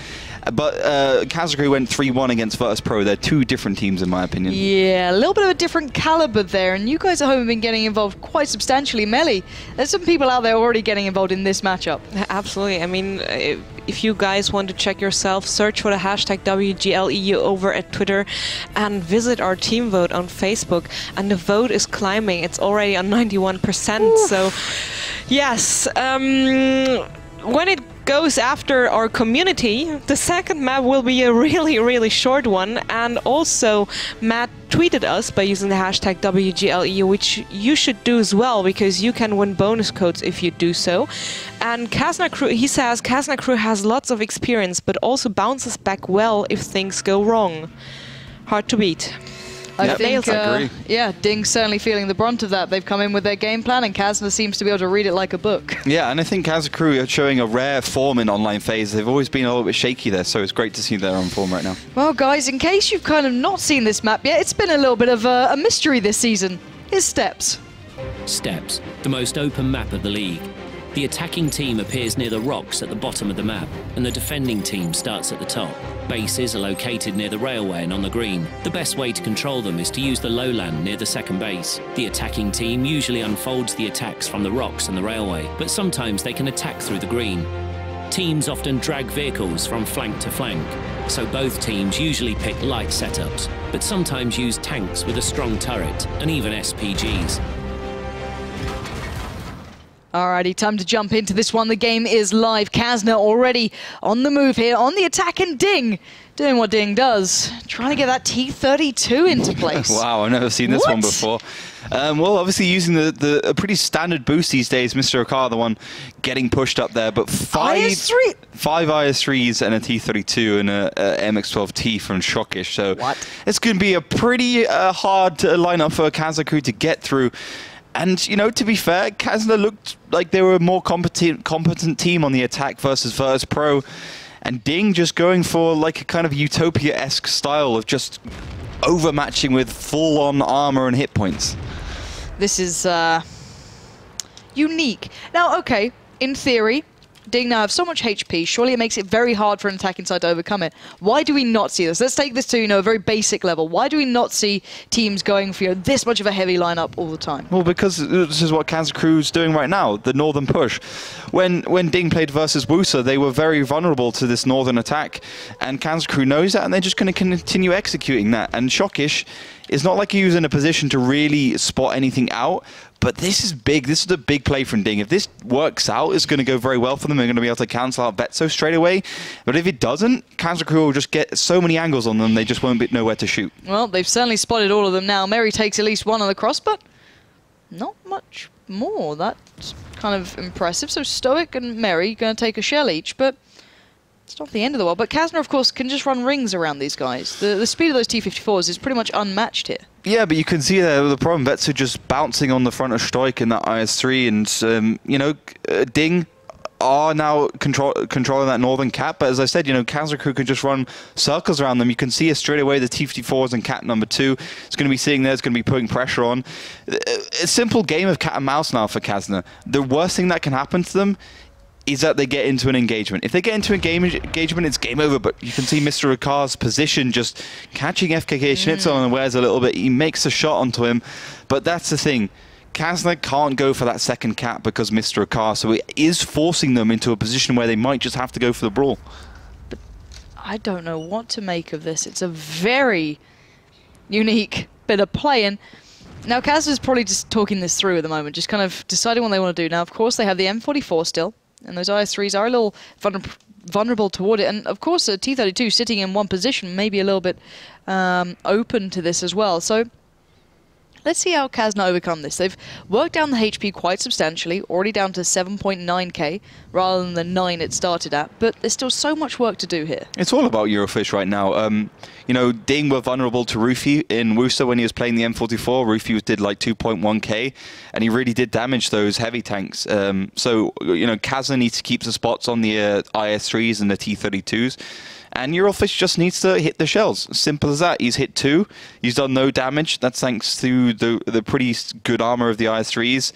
But Kazna crew went 3-1 against Virtus Pro. They're two different teams, in my opinion. Yeah, a little bit of a different caliber there. And you guys at home have been getting involved quite substantially. Melly, there's some people out there already getting involved in this matchup. Absolutely. I mean, if you guys want to check yourself, search for the hashtag WGLEU over at Twitter and visit our team vote on Facebook. And the vote is climbing. It's already on 91%. Oof. So, yes. When it goes after our community, the second map will be a really, really short one. And also, Matt tweeted us by using the hashtag WGLEU, which you should do as well, because you can win bonus codes if you do so. And Kazna crew, he says, Kazna crew has lots of experience, but also bounces back well if things go wrong. Hard to beat. I think, yeah, DiNG's certainly feeling the brunt of that. They've come in with their game plan, and Kazna seems to be able to read it like a book. Yeah, and I think Kazna crew are showing a rare form in online phase. They've always been a little bit shaky there, so it's great to see they're on form right now. Well, guys, in case you've kind of not seen this map yet, it's been a little bit of a mystery this season. Here's Steps. Steps, the most open map of the league. The attacking team appears near the rocks at the bottom of the map, and the defending team starts at the top. Bases are located near the railway and on the green. The best way to control them is to use the lowland near the second base. The attacking team usually unfolds the attacks from the rocks and the railway, but sometimes they can attack through the green. Teams often drag vehicles from flank to flank, so both teams usually pick light setups, but sometimes use tanks with a strong turret, and even SPGs. Alrighty, time to jump into this one. The game is live. Kazna already on the move here, on the attack, and DiNG doing what DiNG does, trying to get that T32 into place. Wow, I've never seen this one before. Well, obviously using a pretty standard boost these days, Mr. Akar, the one getting pushed up there, but five IS3s and a T32 and a MX-12T from Shockish. So it's going to be a pretty hard lineup for Kazna crew to get through. And, you know, to be fair, Kazna looked like they were a more competent team on the attack versus Virtus Pro. And DiNG just going for like a kind of Utopia-esque style of just overmatching with full-on armor and hit points. This is unique. Now, okay, in theory, DiNG now have so much HP, surely it makes it very hard for an attacking side to overcome it. Why do we not see this? Let's take this to, you know, a very basic level. Why do we not see teams going for, you know, this much of a heavy lineup all the time? Well, because this is what Kazna crew's doing right now, the northern push. When DiNG played versus Wusa, they were very vulnerable to this northern attack, and Kazna crew knows that, and they're just going to continue executing that. And Shockish is not like he was in a position to really spot anything out. But this is big. This is a big play from DiNG. If this works out, it's going to go very well for them. They're going to be able to cancel out Betso straight away. But if it doesn't, Kazna crew will just get so many angles on them, they just won't know where to shoot. Well, they've certainly spotted all of them now. Mary takes at least one on the cross, but not much more. That's kind of impressive. So Stoic and Mary going to take a shell each, but it's not the end of the world. But Kazna, of course, can just run rings around these guys. The speed of those T-54s is pretty much unmatched here. Yeah, but you can see there the problem. Betsu just bouncing on the front of Stoic in that IS3, and you know, DiNG are now controlling that northern cap. But as I said, you know, Kazna crew can just run circles around them. You can see straight away the T-54s and cap number 2. It's going to be sitting there. It's going to be putting pressure on. A simple game of cat and mouse now for Kazna. The worst thing that can happen to them is that they get into an engagement. If they get into a engagement, it's game over. But you can see Mr. Akar's position just catching FKK Schnitzel unawares a little bit. He makes a shot onto him. But that's the thing. Kazna can't go for that second cap because Mr. Akar, so it is forcing them into a position where they might just have to go for the brawl. But I don't know what to make of this. It's a very unique bit of play. And now Kazna's probably just talking this through at the moment, just kind of deciding what they want to do. Now, of course, they have the M44 still. And those IS3s are a little vulnerable toward it. And, of course, a T-32 sitting in one position may be a little bit open to this as well. So, Let's see how Kazna overcome this. They've worked down the HP quite substantially, already down to 7.9k rather than the 9 it started at, but there's still so much work to do here. It's all about Eurofish right now. You know, DiNG were vulnerable to Roofy in Worcester when he was playing the M44. Roofy did like 2.1k, and he really did damage those heavy tanks. So, you know, Kazna needs to keep the spots on the IS-3s and the T-32s. And Eurofish just needs to hit the shells. Simple as that. He's hit 2. He's done no damage. That's thanks to the pretty good armor of the IS-3s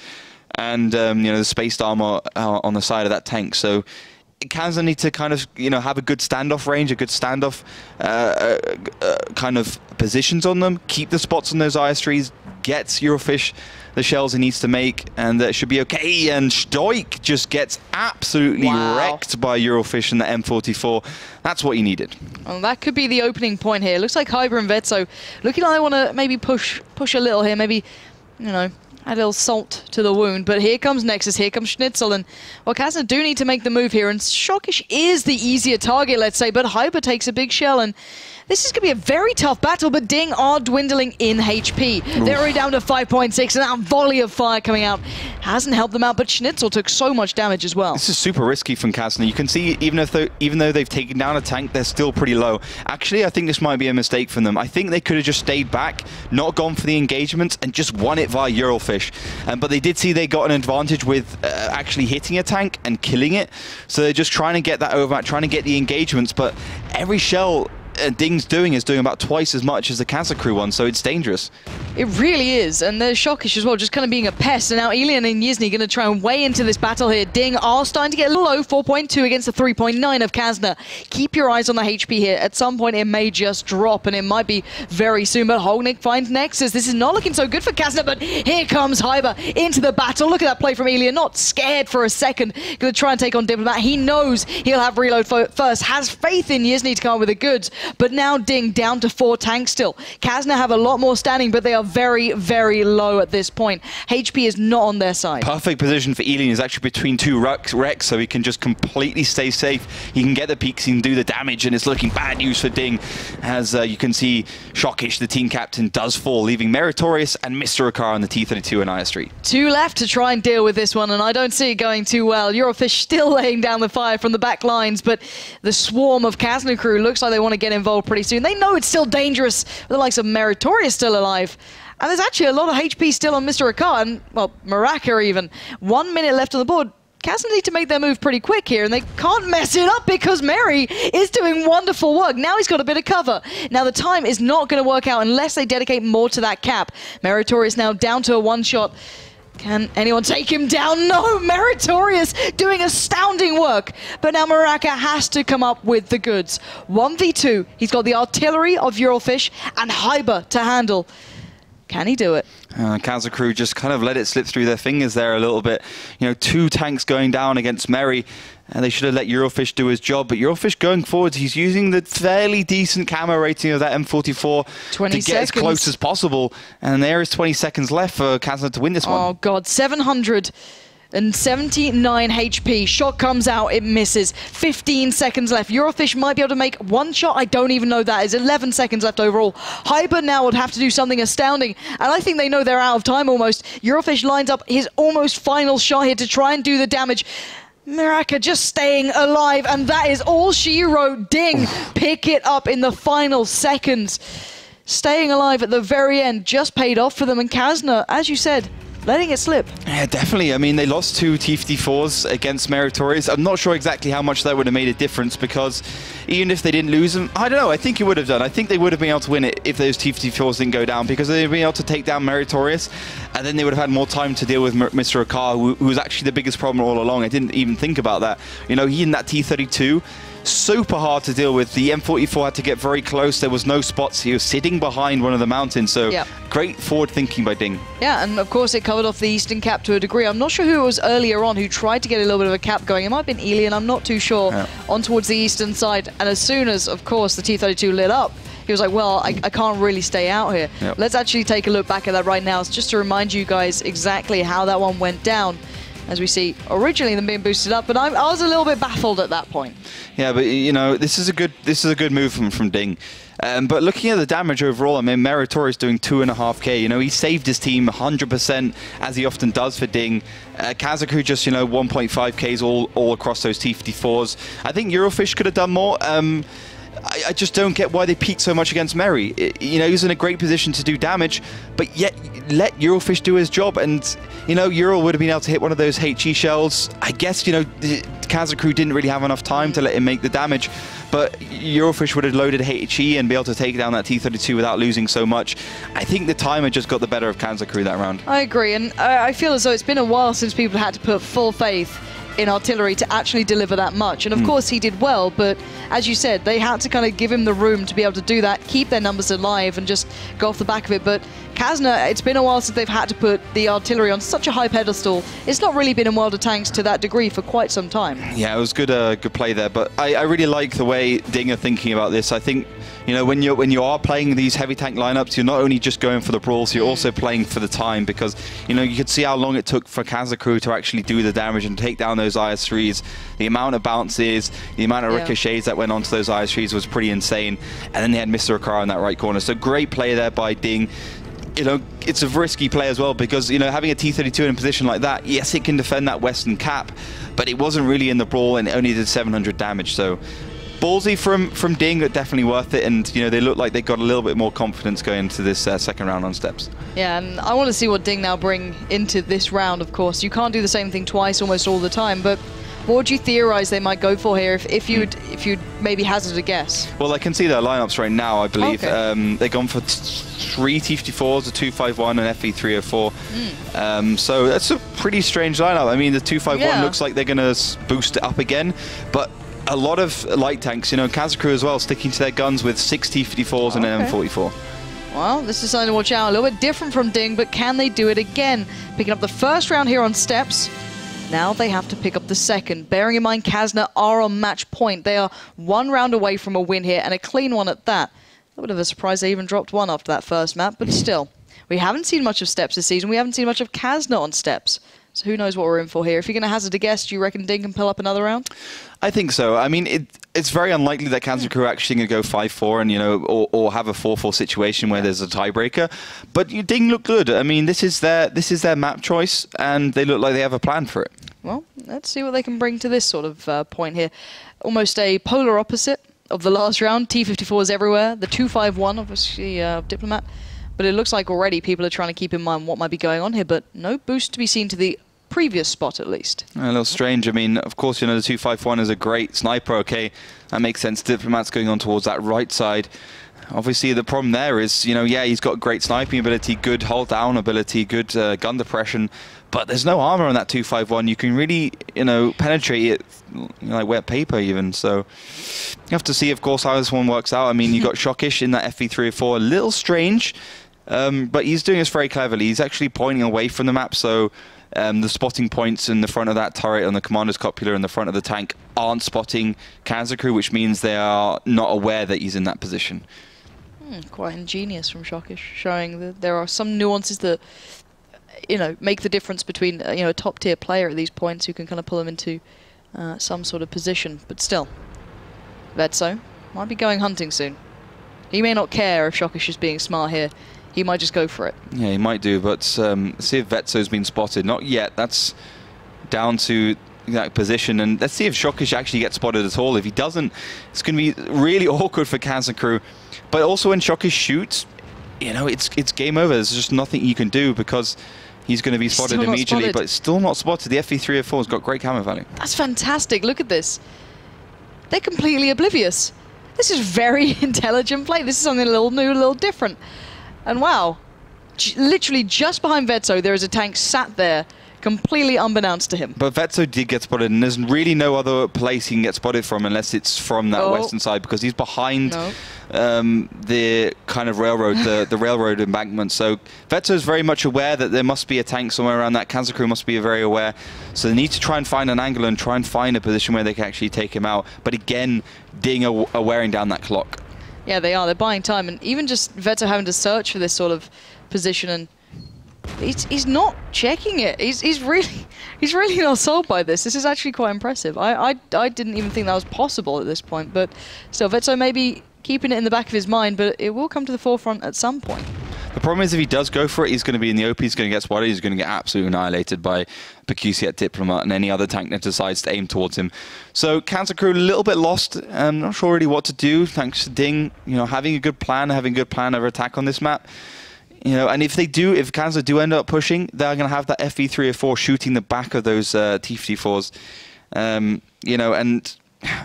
and you know, the spaced armor on the side of that tank. So Kazna need to kind of, you know, have a good standoff range, a good standoff kind of positions on them. Keep the spots on those IS-3s. Gets Eurofish the shells he needs to make, and that should be okay. And Stoik just gets absolutely wrecked by Eurofish in the M44. That's what he needed. Well, that could be the opening point here. Looks like Hyber and Vetso looking like they want to maybe push a little here, maybe, you know, add a little salt to the wound. But here comes Nexus, here comes Schnitzel, and well, Kazna do need to make the move here, and Shockish is the easier target, let's say, but Hyber takes a big shell, and this is going to be a very tough battle, but DiNG are dwindling in HP. Oof. They're already down to 5.6, and that volley of fire coming out hasn't helped them out, but Schnitzel took so much damage as well. This is super risky from Kazna. You can see, even though they've taken down a tank, they're still pretty low. Actually, I think this might be a mistake from them. I think they could have just stayed back, not gone for the engagements, and just won it via Eurofish. But they did see they got an advantage with actually hitting a tank and killing it, so they're just trying to get that over, trying to get the engagements, but every shell DiNG's doing is doing about twice as much as the Kazna crew one, so it's dangerous. It really is, and there's Shockish as well, just kind of being a pest. And now Elian and Yizny going to try and weigh into this battle here. DiNG are starting to get a little low, 4.2 against the 3.9 of Kazna. Keep your eyes on the HP here. At some point, it may just drop, and it might be very soon. But Holnick finds Nexus. This is not looking so good for Kazna, but here comes Hyber into the battle. Look at that play from Elian, not scared for a second. Going to try and take on Diplomat. He knows he'll have reload first, has faith in Yizny to come up with the goods. But now DiNG down to 4 tanks still. Kazna have a lot more standing, but they are very, very low at this point. HP is not on their side. Perfect position for Elian is actually between 2 wrecks, so he can just completely stay safe. He can get the peaks, he can do the damage, and it's looking bad news for DiNG. As you can see, Shockish, the team captain, does fall, leaving Meritorious and Mr. Akar on the T-32 and IS-3. 2 left to try and deal with this one, and I don't see it going too well. Eurofish still laying down the fire from the back lines, but the swarm of Kazna crew looks like they want to get involved pretty soon. They know it's still dangerous with the likes of Meritorious still alive. And there's actually a lot of HP still on Mr. Akar, and, well, Maraka even. 1 minute left on the board. Kazna need to make their move pretty quick here, and they can't mess it up because Mary is doing wonderful work. Now he's got a bit of cover. Now the time is not going to work out unless they dedicate more to that cap. Meritorious now down to a one-shot. Can anyone take him down? No! Meritorious doing astounding work. But now Maraka has to come up with the goods. 1v2. He's got the artillery of Eurofish and Hyber to handle. Can he do it? Kazna crew just kind of let it slip through their fingers there a little bit. You know, 2 tanks going down against Mary. And they should have let Eurofish do his job. But Eurofish going forwards, he's using the fairly decent camo rating of that M44 to get as close as possible. And there is 20 seconds left for Kazna to win this one. Oh, God. 779 HP. Shot comes out. It misses. 15 seconds left. Eurofish might be able to make 1 shot. I don't even know that. It's 11 seconds left overall. Hyber now would have to do something astounding. And I think they know they're out of time almost. Eurofish lines up his almost final shot here to try and do the damage. Maraka just staying alive, and that is all she wrote. DiNG pick it up in the final seconds. Staying alive at the very end just paid off for them, and Kazna, as you said, letting it slip. Yeah, definitely. I mean, they lost 2 T-54s against Meritorious. I'm not sure exactly how much that would have made a difference, because even if they didn't lose them, I don't know, I think it would have done. I think they would have been able to win it if those T-54s didn't go down, because they'd been able to take down Meritorious, and then they would have had more time to deal with Mr. Akar, who was actually the biggest problem all along. I didn't even think about that. You know, he in that T-32, super hard to deal with. The M44 had to get very close. There was no spots. He was sitting behind one of the mountains. So great forward thinking by DiNG. Yeah, and of course it covered off the eastern cap to a degree. I'm not sure who it was earlier on who tried to get a little bit of a cap going. It might have been Elian, I'm not too sure, on towards the eastern side. And as soon as, of course, the T-32 lit up, he was like, well, I can't really stay out here. Let's actually take a look back at that right now. It's just to remind you guys exactly how that one went down. As we see, originally them being boosted up, but I was a little bit baffled at that point. Yeah, but you know, this is a good move from DiNG. But looking at the damage overall, I mean, Meritorious doing 2.5k. You know, he saved his team 100%, as he often does for DiNG. Kazna just, you know, 1.5ks all across those T54s. I think Eurofish could have done more. I just don't get why they peaked so much against Meri. You know, he was in a great position to do damage, but yet let Eurofish do his job. And, you know, Euro would have been able to hit one of those HE shells. I guess, you know, Kazna didn't really have enough time to let him make the damage, but Eurofish would have loaded HE and be able to take down that T32 without losing so much. I think the timer just got the better of Kazna that round. I agree, and I feel as though it's been a while since people had to put full faith in artillery to actually deliver that much. And of course he did well, but as you said, they had to kind of give him the room to be able to do that, keep their numbers alive and just go off the back of it. But Kazna, it's been a while since they've had to put the artillery on such a high pedestal. It's not really been in World of Tanks to that degree for quite some time. Yeah, it was good play there, but I really like the way DiNG are thinking about this. I think, you know, when you are playing these heavy tank lineups, you're not only just going for the brawls, you're also playing for the time, because, you know, you could see how long it took for Kazna to actually do the damage and take down those IS-3s. The amount of bounces, the amount of ricochets that went onto those IS-3s was pretty insane. And then they had Mr. Akara in that right corner. So great play there by DiNG. You know, it's a risky play as well, because, you know, having a T32 in a position like that, yes, it can defend that western cap, but it wasn't really in the brawl and it only did 700 damage. So ballsy from DiNG, but definitely worth it. And, you know, they look like they got a little bit more confidence going into this second round on steps. Yeah, and I want to see what DiNG now bring into this round, of course. You can't do the same thing twice almost all the time, but what would you theorize they might go for here if you'd maybe hazard a guess? Well, I can see their lineups right now, I believe. Okay. They've gone for 3 T54s, a 251 and FE304. So that's a pretty strange lineup. I mean, the 251 looks like they're going to boost it up again, but a lot of light tanks, you know, Kazna as well, sticking to their guns with 6 T54s and an M44. Well, this is something to watch out. A little bit different from DiNG, but can they do it again? Picking up the first round here on steps. Now they have to pick up the second. Bearing in mind, Kazna are on match point. They are 1 round away from a win here, and a clean one at that. A bit of a surprise they even dropped 1 after that first map, but still. We haven't seen much of steps this season. We haven't seen much of Kazna on steps. So who knows what we're in for here. If you're going to hazard a guess, do you reckon DiNG can pull up another round? I think so. I mean, it's very unlikely that Kazna are actually going to go 5-4 and, you know, or have a 4-4 situation where there's a tiebreaker. But DiNG look good. I mean, this is their map choice, and they look like they have a plan for it. Well, let's see what they can bring to this sort of point here. Almost a polar opposite of the last round. T54s everywhere. The 251, obviously, Diplomat. But it looks like already people are trying to keep in mind what might be going on here, but no boost to be seen to the previous spot, at least. A little strange. I mean, of course, you know, the 251 is a great sniper, okay? That makes sense. Diplomat's going on towards that right side. Obviously, the problem there is, you know, yeah, he's got great sniping ability, good hold down ability, good gun depression, but there's no armor on that 251. You can really, you know, penetrate it, you know, like wet paper even. So you have to see, of course, how this one works out. I mean, you got Shockish in that FE304, a little strange, but he's doing this very cleverly. He's actually pointing away from the map, so the spotting points in the front of that turret on the commander's copula in the front of the tank aren't spotting Kazna, which means they are not aware that he's in that position. Quite ingenious from Shockish, showing that there are some nuances that, you know, make the difference between, you know, a top-tier player at these points who can kind of pull them into some sort of position. But still, Vetso might be going hunting soon. He may not care if Shockish is being smart here. He might just go for it. Yeah, he might do, but let's see if Vetso's been spotted. Not yet. That's down to that position, and let's see if Shockish actually gets spotted at all. If he doesn't, it's going to be really awkward for Kazna. But also when Shockish shoots, you know, it's game over. There's just nothing you can do because he's going to be spotted immediately, but it's still not spotted. The FE304 has got great camera value. That's fantastic. Look at this. They're completely oblivious. This is very intelligent play. This is something a little new, a little different. And wow, literally just behind Vetso, there is a tank sat there, completely unbeknownst to him. But Vetso did get spotted, and there's really no other place he can get spotted from unless it's from that western side, because he's behind the kind of railroad, the railroad embankment. So Vetso is very much aware that there must be a tank somewhere around that. Kazna must be very aware. So they need to try and find an angle and try and find a position where they can actually take him out. But again, DiNG are wearing down that clock. Yeah, they are. They're buying time, and even just Vetso having to search for this sort of position, and he's not checking it. He's really not sold by this. This is actually quite impressive. I didn't even think that was possible at this point, but still, Vetso maybe keeping it in the back of his mind, but it will come to the forefront at some point. The problem is if he does go for it, he's going to be in the OP, he's going to get spotted, he's going to get absolutely annihilated by Bakusi Diplomat and any other tank that decides to aim towards him. So Kazna crew a little bit lost, not sure really what to do, thanks to DiNG, having a good plan of attack on this map. And if Kazna do end up pushing, they're going to have that FV304 shooting the back of those T-54s. And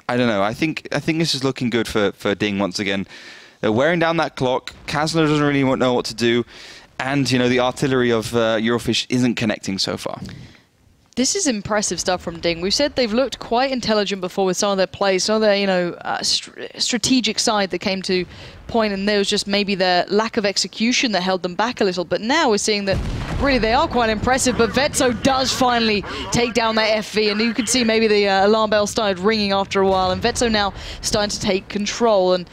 I don't know, I think this is looking good for DiNG once again. They're wearing down that clock. Kazna doesn't really know what to do. And, the artillery of Eurofish isn't connecting so far. This is impressive stuff from DiNG. We've said they've looked quite intelligent before with some of their plays, some of their, strategic side that came to point, and there was just maybe their lack of execution that held them back a little. But now we're seeing that really they are quite impressive, but Vetso does finally take down that FV, and you can see maybe the alarm bell started ringing after a while, and Vetso now starting to take control. And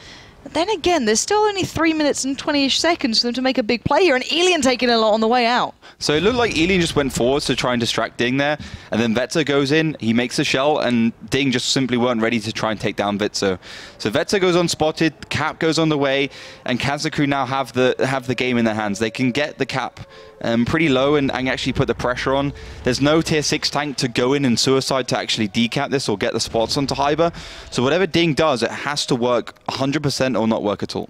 then again, there's still only 3 minutes and 20-ish seconds for them to make a big play here, and Elian taking a lot on the way out. So it looked like Elian just went forwards to try and distract DiNG there, and then Vetso goes in, he makes a shell, and DiNG just simply weren't ready to try and take down Vetso. So Vetso goes unspotted, Cap goes on the way, and Kazna crew now have the game in their hands. They can get the Cap pretty low and actually put the pressure on. There's no tier 6 tank to go in and suicide to actually decap this or get the spots onto Hyber. So whatever DiNG does, it has to work 100% or not work at all.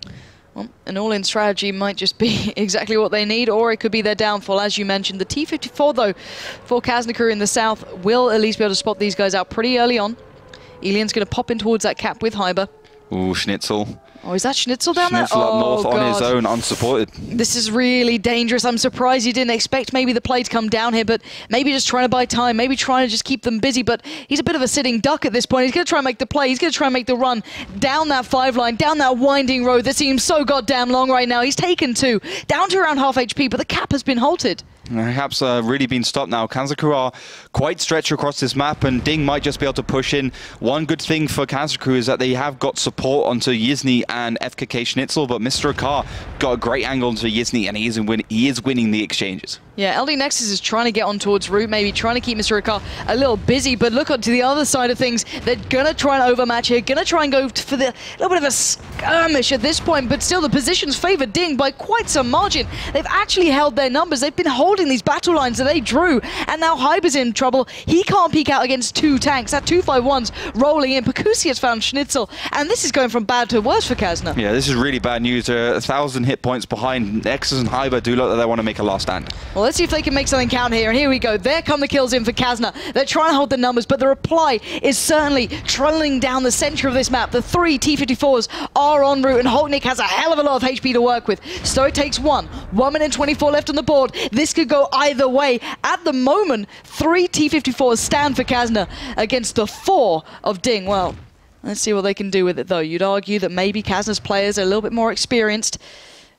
Well, an all-in strategy might just be exactly what they need, or it could be their downfall. As you mentioned, the T-54, though, for Kazna crew in the south, will at least be able to spot these guys out pretty early on. Elian's going to pop in towards that Cap with Hyber. Ooh, Schnitzel. Oh, is that Schnitzel down there? Schnitzel up north on his own, unsupported. This is really dangerous. I'm surprised he didn't expect maybe the play to come down here, but maybe just trying to buy time, maybe trying to just keep them busy, but he's a bit of a sitting duck at this point. He's going to try and make the play. He's going to try and make the run down that 5 line, down that winding road that seems so goddamn long right now. He's taken 2, down to around half HP, but the Cap has been halted. Perhaps really been stopped now. Kazna crew are quite stretched across this map, and DiNG might just be able to push in. One good thing for Kazna crew is that they have got support onto Yizny and FKK Schnitzel, but Mr. Akar got a great angle onto Yizny, and he is winning the exchanges. Yeah, LD Nexus is trying to get on towards Root, maybe trying to keep Mr. Akar a little busy, but look on to the other side of things. They're going to try and overmatch here, going to try and go for the little bit of a skirmish at this point, but still the positions favor DiNG by quite some margin. They've actually held their numbers. They've been holding these battle lines that they drew, and now Hyber's in trouble. He can't peek out against 2 tanks. That 251's rolling in. Bakusi has found Schnitzel, and this is going from bad to worse for Kazna. Yeah, this is really bad news. 1,000 hit points behind. Nexus and Hyber do look like they want to make a last stand. Well, let's see if they can make something count here, and here we go. There come the kills in for Kazna. They're trying to hold the numbers, but the reply is certainly trolling down the center of this map. The 3 T-54s are en route, and Holtnik has a hell of a lot of HP to work with. Stoic takes 1 minute and 24 left on the board. This could go either way. At the moment, 3 T-54s stand for Kazna against the 4 of DiNG. Well, let's see what they can do with it, though. You'd argue that maybe Kazna's players are a little bit more experienced.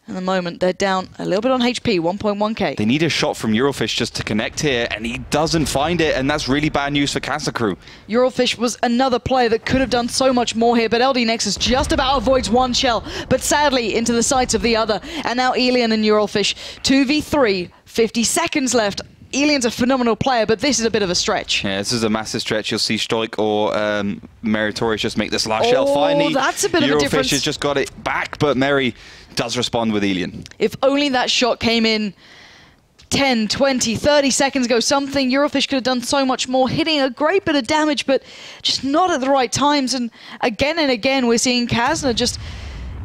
At the moment, they're down a little bit on HP, 1.1k. They need a shot from Eurofish just to connect here, and he doesn't find it, and that's really bad news for Kazna crew. Eurofish was another player that could have done so much more here, but LD Nexus just about avoids 1 shell, but sadly into the sights of the other. And now Elian and Eurofish, 2v3, 50 seconds left. Elian's a phenomenal player, but this is a bit of a stretch. Yeah, this is a massive stretch. You'll see Stoic or Meritorious just make this last shell. Finally, that's a bit of a difference. Eurofish has just got it back, but Meri does respond with Elian. If only that shot came in 10, 20, 30 seconds ago, something Eurofish could have done so much more, hitting a great bit of damage, but just not at the right times. And again, we're seeing Kazna just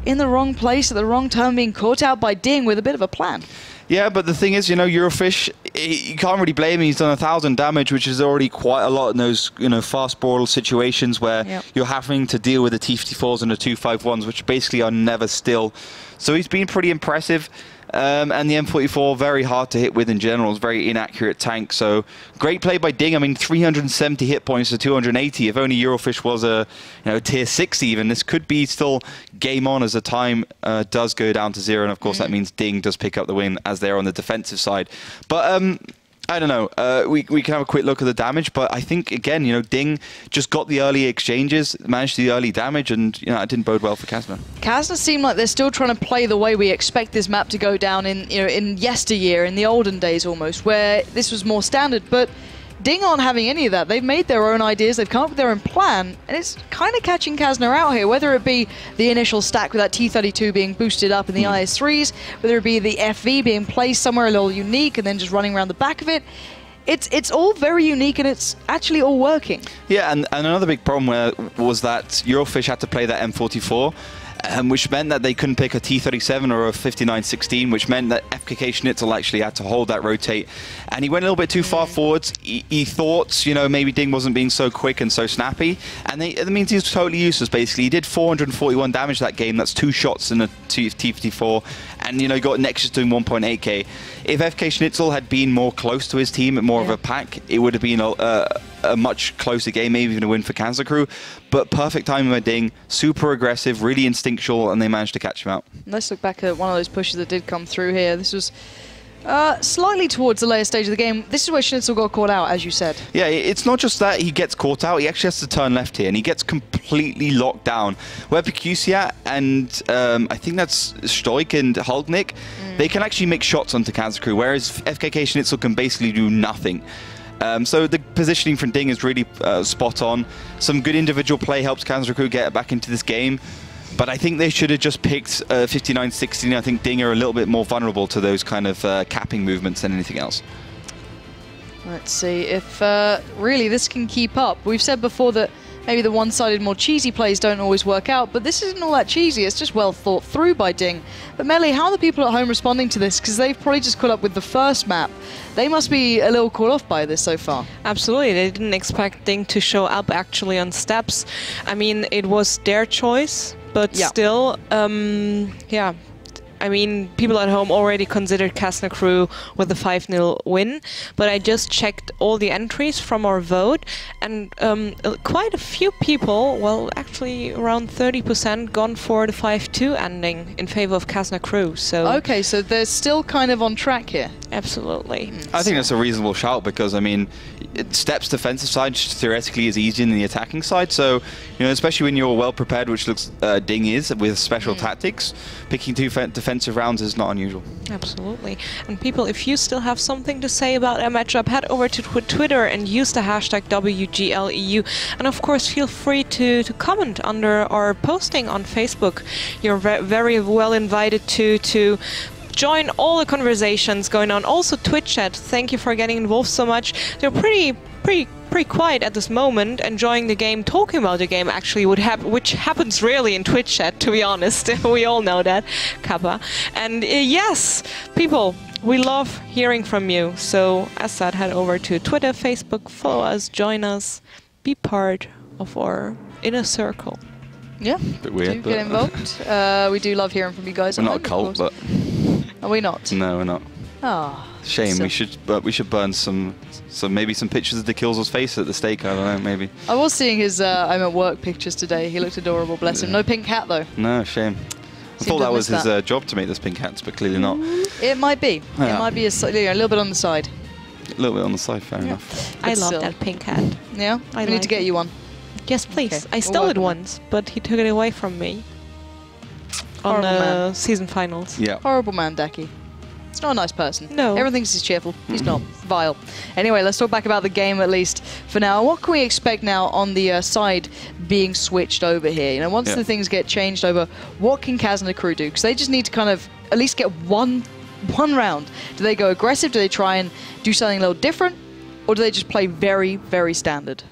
in the wrong place at the wrong time, being caught out by DiNG with a bit of a plan. Yeah, but the thing is, Eurofish, you can't really blame him. He's done 1,000 damage, which is already quite a lot in those, fast brawl situations where you're having to deal with the T-54s and the 251s, which basically are never still. So he's been pretty impressive. And the M44, very hard to hit with in general. It's a very inaccurate tank. So great play by DiNG. I mean, 370 hit points to 280. If only Eurofish was a tier 6 even, this could be still game on as the time does go down to 0. And of course, that means DiNG does pick up the win as they're on the defensive side. But I don't know. We can have a quick look at the damage, but I think, again, DiNG just got the early exchanges, managed the early damage, and, it didn't bode well for Kazna. Kazna seem like they're still trying to play the way we expect this map to go down in yesteryear, in the olden days almost, where this was more standard, but DiNG aren't having any of that. They've made their own ideas, they've come up with their own plan, and it's kind of catching Kazna out here, whether it be the initial stack with that T32 being boosted up in the IS-3s, whether it be the FV being placed somewhere a little unique and then just running around the back of it. It's all very unique, and it's actually all working. Yeah, and another big problem was that Eurofish had to play that M44, which meant that they couldn't pick a T37 or a 5916, which meant that FKK Schnitzel actually had to hold that rotate. And he went a little bit too far forwards. He thought, you know, maybe DiNG wasn't being so quick and so snappy. And it means he was totally useless, basically. He did 441 damage that game. That's 2 shots in a T54. And, you know, he got Nexus doing 1.8k. If FK Schnitzel had been more close to his team, more of a pack, it would have been a much closer game, maybe even a win for Kazna Crew. But perfect timing by DiNG, super aggressive, really instinctual, and they managed to catch him out. Let's look back at one of those pushes that did come through here. This was slightly towards the later stage of the game. This is where Schnitzel got caught out, as you said. Yeah, it's not just that he gets caught out, he actually has to turn left here, and he gets completely locked down. Where Pikusia and I think that's Stoik and Hulgnik, they can actually make shots onto Kazna Crew, whereas FKK Schnitzel can basically do nothing. So the positioning from DiNG is really spot on. Some good individual play helps Kazna Crew get back into this game. But I think they should have just picked 59-16. I think DiNG are a little bit more vulnerable to those kind of capping movements than anything else. Let's see if really this can keep up. We've said before that maybe the one-sided, more cheesy plays don't always work out, but this isn't all that cheesy. It's just well thought through by DiNG. But Melly, how are the people at home responding to this? Because they've probably just caught up with the first map. They must be a little caught off by this so far. Absolutely. They didn't expect DiNG to show up actually on steps. I mean, it was their choice, but still, yeah. I mean, people at home already considered Kazna Crew with a 5-0 win, but I just checked all the entries from our vote, and quite a few people, well, actually around 30%, gone for the 5-2 ending in favor of Kazna Crew. So okay, so they're still kind of on track here. Absolutely. I think that's a reasonable shout because, I mean, Steps defensive side theoretically is easier than the attacking side, so, you know, especially when you're well prepared, which looks DiNG is, with special tactics, picking 2 defensive rounds is not unusual. Absolutely. And people, if you still have something to say about our matchup, head over to Twitter and use the hashtag WGLEU. And of course, feel free to comment under our posting on Facebook. You're very well invited to join all the conversations going on. Also Twitch chat, thank you for getting involved so much. They're pretty quiet at this moment, enjoying the game, talking about the game actually, which happens rarely in Twitch chat, to be honest. We all know that, Kappa. And yes, people, we love hearing from you. So as said, head over to Twitter, Facebook, follow us, join us, be part of our inner circle. Yeah, bit weird, do get involved. We do love hearing from you guys. We're not a cult, but... Are we not? No, we're not. Oh, shame. So we should burn maybe some pictures of the Kills's face at the stake. I don't know, maybe. I was seeing his I'm at work pictures today. He looked adorable. Bless him. No pink hat though. No, shame. I thought that was his job to make those pink hats, but clearly not. It might be. Yeah. It might be a little bit on the side. A little bit on the side. Fair enough. I love that pink hat. Yeah. I need to get you one. Yes, please. Okay. I stole it once, but he took it away from me. On the season finals. Yeah. Horrible man, Daki. He's not a nice person. No. Everything is cheerful. He's not. Vile. Anyway, let's talk back about the game at least for now. What can we expect now on the side being switched over here? You know, once the things get changed over, what can Kazna Crew do? Because they just need to kind of at least get one round. Do they go aggressive? Do they try and do something a little different? Or do they just play very, very standard?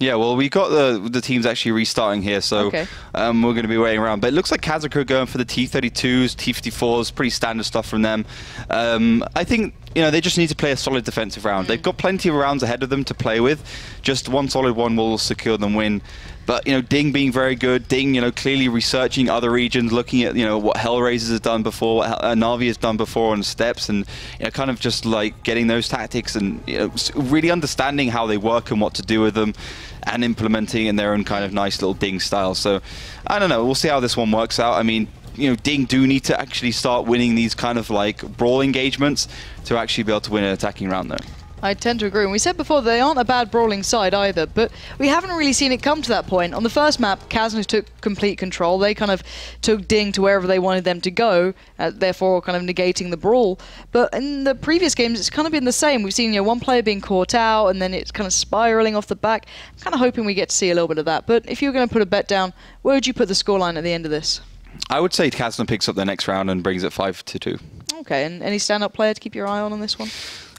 Yeah, well, we got the teams actually restarting here, so we're going to be waiting around. But it looks like Kazna Crew going for the T32s, T54s, pretty standard stuff from them. I think, you know, they just need to play a solid defensive round. They've got plenty of rounds ahead of them to play with. Just one solid one will secure them win. But, you know, DiNG being very good, DiNG, you know, clearly researching other regions, looking at, you know, what Hellraisers has done before, what Na'Vi has done before on steps, and, you know, kind of just like getting those tactics and, you know, really understanding how they work and what to do with them and implementing in their own kind of nice little DiNG style. So, I don't know, we'll see how this one works out. I mean, you know, DiNG do need to actually start winning these kind of like brawl engagements to actually be able to win an attacking round though. I tend to agree. And we said before, they aren't a bad brawling side either, but we haven't really seen it come to that point. On the first map, Kazna took complete control. They kind of took DiNG to wherever they wanted them to go, therefore kind of negating the brawl. But in the previous games, it's kind of been the same. We've seen one player being caught out, and then it's kind of spiraling off the back. I'm kind of hoping we get to see a little bit of that. But if you were going to put a bet down, where would you put the scoreline at the end of this? I would say Kazna picks up the next round and brings it 5-2. Okay, and any stand-up player to keep your eye on this one?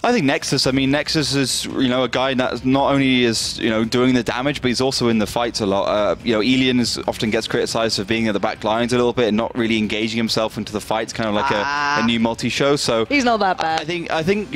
I think Nexus. I mean, Nexus is a guy that not only is doing the damage, but he's also in the fights a lot. Elian often gets criticized for being at the back lines a little bit and not really engaging himself into the fights, kind of like a new multi-show. So he's not that bad. I think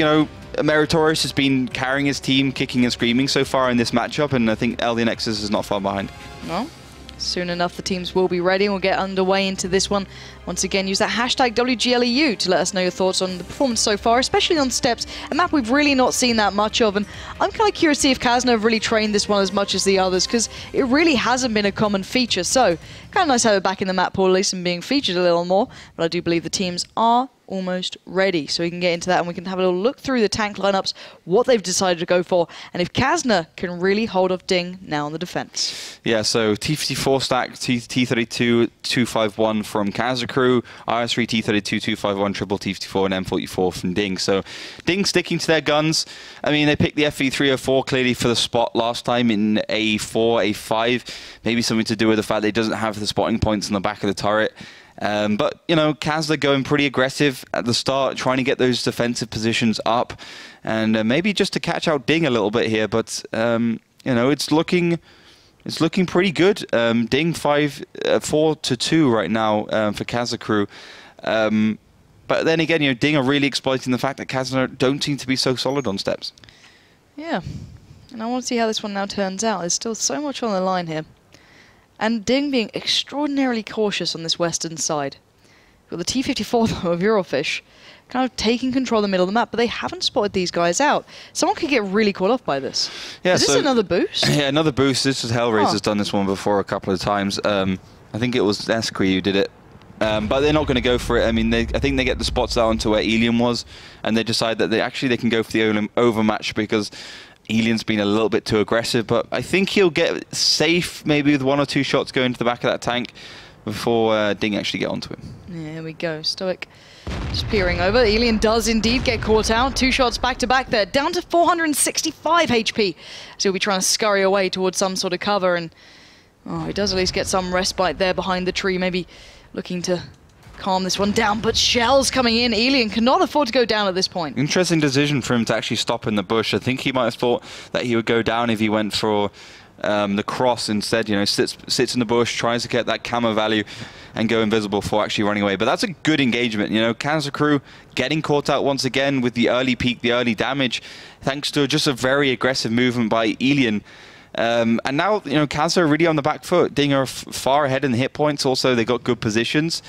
Meritorious has been carrying his team, kicking and screaming so far in this matchup, and I think LD Nexus is not far behind. Well, soon enough, the teams will be ready and we'll get underway into this one. Once again, use that hashtag WGLEU to let us know your thoughts on the performance so far, especially on Steps, a map we've really not seen that much of. And I'm kind of curious to see if Kazna have really trained this one as much as the others, because it really hasn't been a common feature. So, kind of nice to have it back in the map pool at least and being featured a little more. But I do believe the teams are almost ready, so we can get into that and we can have a little look through the tank lineups, what they've decided to go for, and if Kazna can really hold off DiNG now on the defense. Yeah, so T54 stack, T32 251 from Kazna crew, IS3 T32 251, triple T54 and M44 from DiNG. So DiNG sticking to their guns. I mean, they picked the FV304 clearly for the spot last time in A4, A5, maybe something to do with the fact that he doesn't have the spotting points on the back of the turret. But, Kazna going pretty aggressive at the start, trying to get those defensive positions up, and maybe just to catch out DiNG a little bit here. But, it's looking pretty good. DiNG 4-2 right now for Kazna crew. But then again, DiNG are really exploiting the fact that Kazna don't seem to be so solid on Steps. Yeah, and I want to see how this one now turns out. There's still so much on the line here. And DiNG being extraordinarily cautious on this western side. With the T54 though of Eurofish kind of taking control of the middle of the map, but they haven't spotted these guys out. Someone could get really caught off by this. Yeah, is this another boost? Yeah, another boost. This is Hellraiser's done this one before a couple of times. I think it was Escree who did it. But they're not going to go for it. I mean, I think they get the spots out onto where Elian was, and they decide that they can go for the overmatch because Elian's been a little bit too aggressive, but I think he'll get safe maybe with 1 or 2 shots going to the back of that tank before DiNG actually get onto him. Yeah, here we go. Stoic just peering over. Elian does indeed get caught out. 2 shots back to back there, down to 465 HP. So he'll be trying to scurry away towards some sort of cover, and he does at least get some respite there behind the tree, maybe looking to calm this one down, but shells coming in. Elian cannot afford to go down at this point. Interesting decision for him to actually stop in the bush. I think he might have thought that he would go down if he went for the cross instead. Sits in the bush, tries to get that camo value and go invisible before actually running away. But that's a good engagement. Kazna crew getting caught out once again with the early peak, the early damage, thanks to just a very aggressive movement by Elian. And now, Kazna are really on the back foot. DiNG are far ahead in the hit points. Also, they got good positions.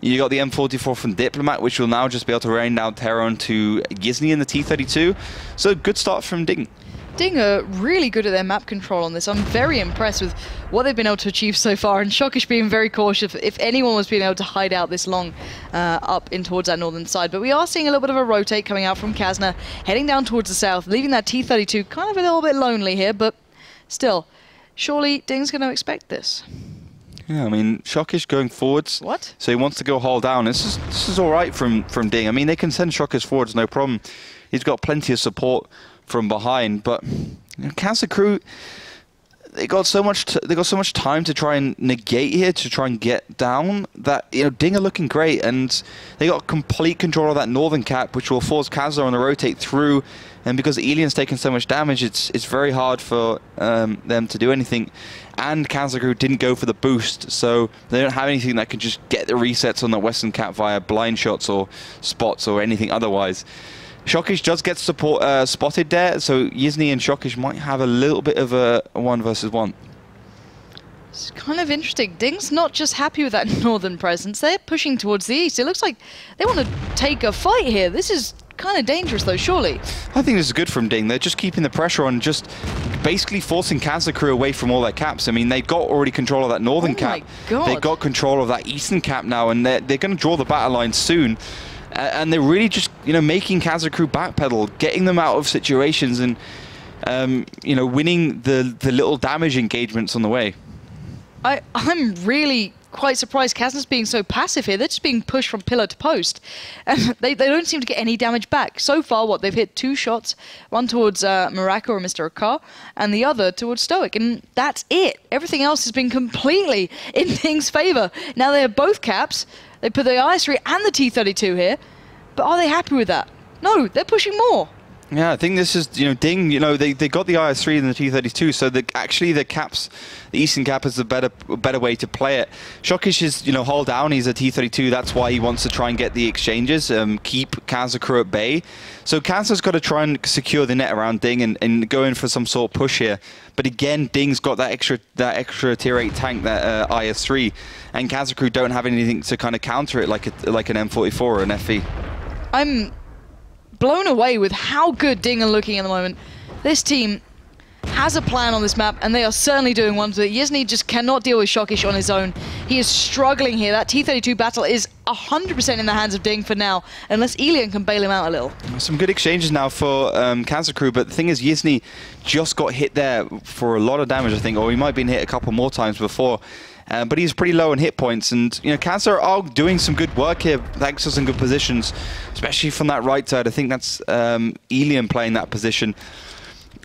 You got the M44 from Diplomat, which will now just be able to rain down terror onto Gizny in the T32. So good start from DiNG. DiNG are really good at their map control on this. I'm very impressed with what they've been able to achieve so far, and Shockish being very cautious if anyone was being able to hide out this long up in towards that northern side. But we are seeing a little bit of a rotate coming out from Kazna, heading down towards the south, leaving that T32 kind of a little bit lonely here, but still, surely DiNG's going to expect this. Yeah, I mean, Shockish going forwards. What? So he wants to go haul down. This is all right from DiNG. I mean, they can send Shockish forwards, no problem. He's got plenty of support from behind, but Kazna crew, they got so much time to try and negate here, to try and get down, that DiNG are looking great, and they got complete control of that northern cap, which will force Kazna on the rotate through. And because Elian's taken so much damage, it's very hard for them to do anything. And Kazna crew didn't go for the boost, so they don't have anything that can just get the resets on the western cap via blind shots or spots or anything otherwise. Shockish does get support spotted there, so Yizny and Shockish might have a little bit of a 1 versus 1. It's kind of interesting. DiNG's not just happy with that northern presence, they're pushing towards the east. It looks like they want to take a fight here. This is kind of dangerous though, surely. I think this is good from DiNG. They're just keeping the pressure on, just basically forcing Kazna crew away from all their caps. I mean, they've got already control of that northern cap. My God. They've got control of that eastern cap now, and they're going to draw the battle line soon. And they're really just, making Kazna crew backpedal, getting them out of situations and, winning the little damage engagements on the way. I'm really quite surprised Kazna's being so passive here. They're just being pushed from pillar to post. And they don't seem to get any damage back. So far, they've hit 2 shots, one towards Maraka or Mr. Akar, and the other towards Stoic. And that's it. Everything else has been completely in DiNG's favor. Now they have both caps. They put the IS-3 and the T-32 here. But are they happy with that? No, they're pushing more. Yeah, I think this is, DiNG, they got the IS-3 and the T-32, so actually the caps, the Eastern cap is a better way to play it. Shokish is, hull down, he's a T-32, that's why he wants to try and get the exchanges, keep Kazna crew at bay. So Kazna's got to try and secure the net around DiNG and go in for some sort of push here. But again, DiNG's got that extra tier 8 tank, that IS-3, and Kazna crew don't have anything to kind of counter it like an M44 or an FE. I'm blown away with how good DiNG are looking at the moment. This team has a plan on this map, and they are certainly doing one with it. Yizny just cannot deal with Shokish on his own. He is struggling here. That T-32 battle is 100% in the hands of DiNG for now, unless Elian can bail him out a little. Some good exchanges now for Kazna crew, but the thing is, Yizny just got hit there for a lot of damage, I think, or he might have been hit a couple more times before. But he's pretty low on hit points, and Kazna are doing some good work here, thanks to some good positions, especially from that right side. I think that's Elian playing that position.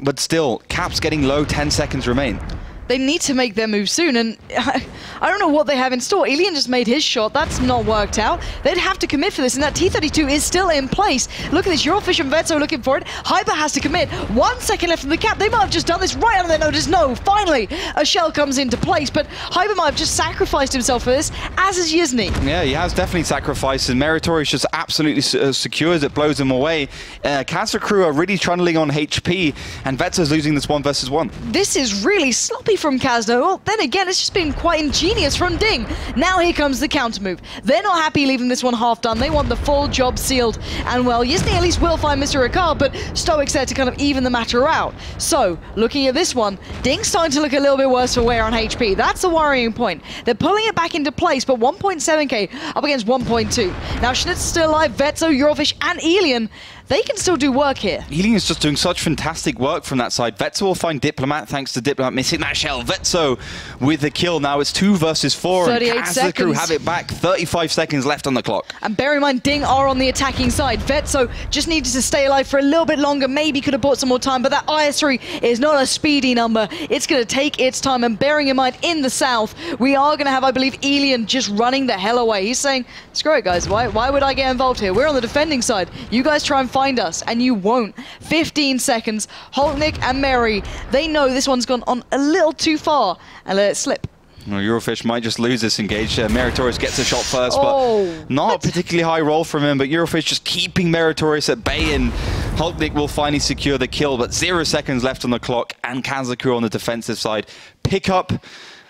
But still, caps getting low, 10 seconds remain. They need to make their move soon, and I don't know what they have in store. Elian just made his shot. That's not worked out. They'd have to commit for this, and that T-32 is still in place. Look at this. Eurofish and Vetso looking for it. Hyper has to commit. 1 second left in the cap. They might have just done this right under their nose. No, finally, a shell comes into place, but Hyper might have just sacrificed himself for this, as is Yizny. Yeah, he has definitely sacrificed, and Meritorious just absolutely secures it, blows him away. Kazna crew are really trundling on HP, and Vetso's losing this 1 versus 1. This is really sloppy from Kazna. Well, then again, it's just been quite ingenious from DiNG. Now here comes the counter move. They're not happy leaving this one half done. They want the full job sealed. And well, Yizny at least will find Mr. Ricard, but Stoic's there to kind of even the matter out. So, looking at this one, DiNG's starting to look a little bit worse for wear on HP. That's the worrying point. They're pulling it back into place, but 1.7k up against 1.2. Now, Schnitz's still alive, Vetso, Eurofish, and Elian. They can still do work here. Elian is just doing such fantastic work from that side. Vetso will find Diplomat, thanks to Diplomat missing that shell. Vetso with the kill. Now it's 2 versus 4. 38 and seconds. The crew have it back. 35 seconds left on the clock. And bear in mind, DiNG are on the attacking side. Vetso just needed to stay alive for a little bit longer. Maybe could have bought some more time, but that IS-3 is not a speedy number. It's going to take its time. And bearing in mind, in the south, we are going to have, I believe, Elian just running the hell away. He's saying, screw it, guys. Why would I get involved here? We're on the defending side. You guys try and find us, and you won't. 15 seconds. Holtnick and Mary, they know this one's gone on a little too far, and let it slip. Well, Eurofish might just lose this engage. Meritorious gets a shot first, but not a particularly high roll from him, but Eurofish just keeping Meritorious at bay, and Holtnick will finally secure the kill, but 0 seconds left on the clock, and Kazna crew on the defensive side pick up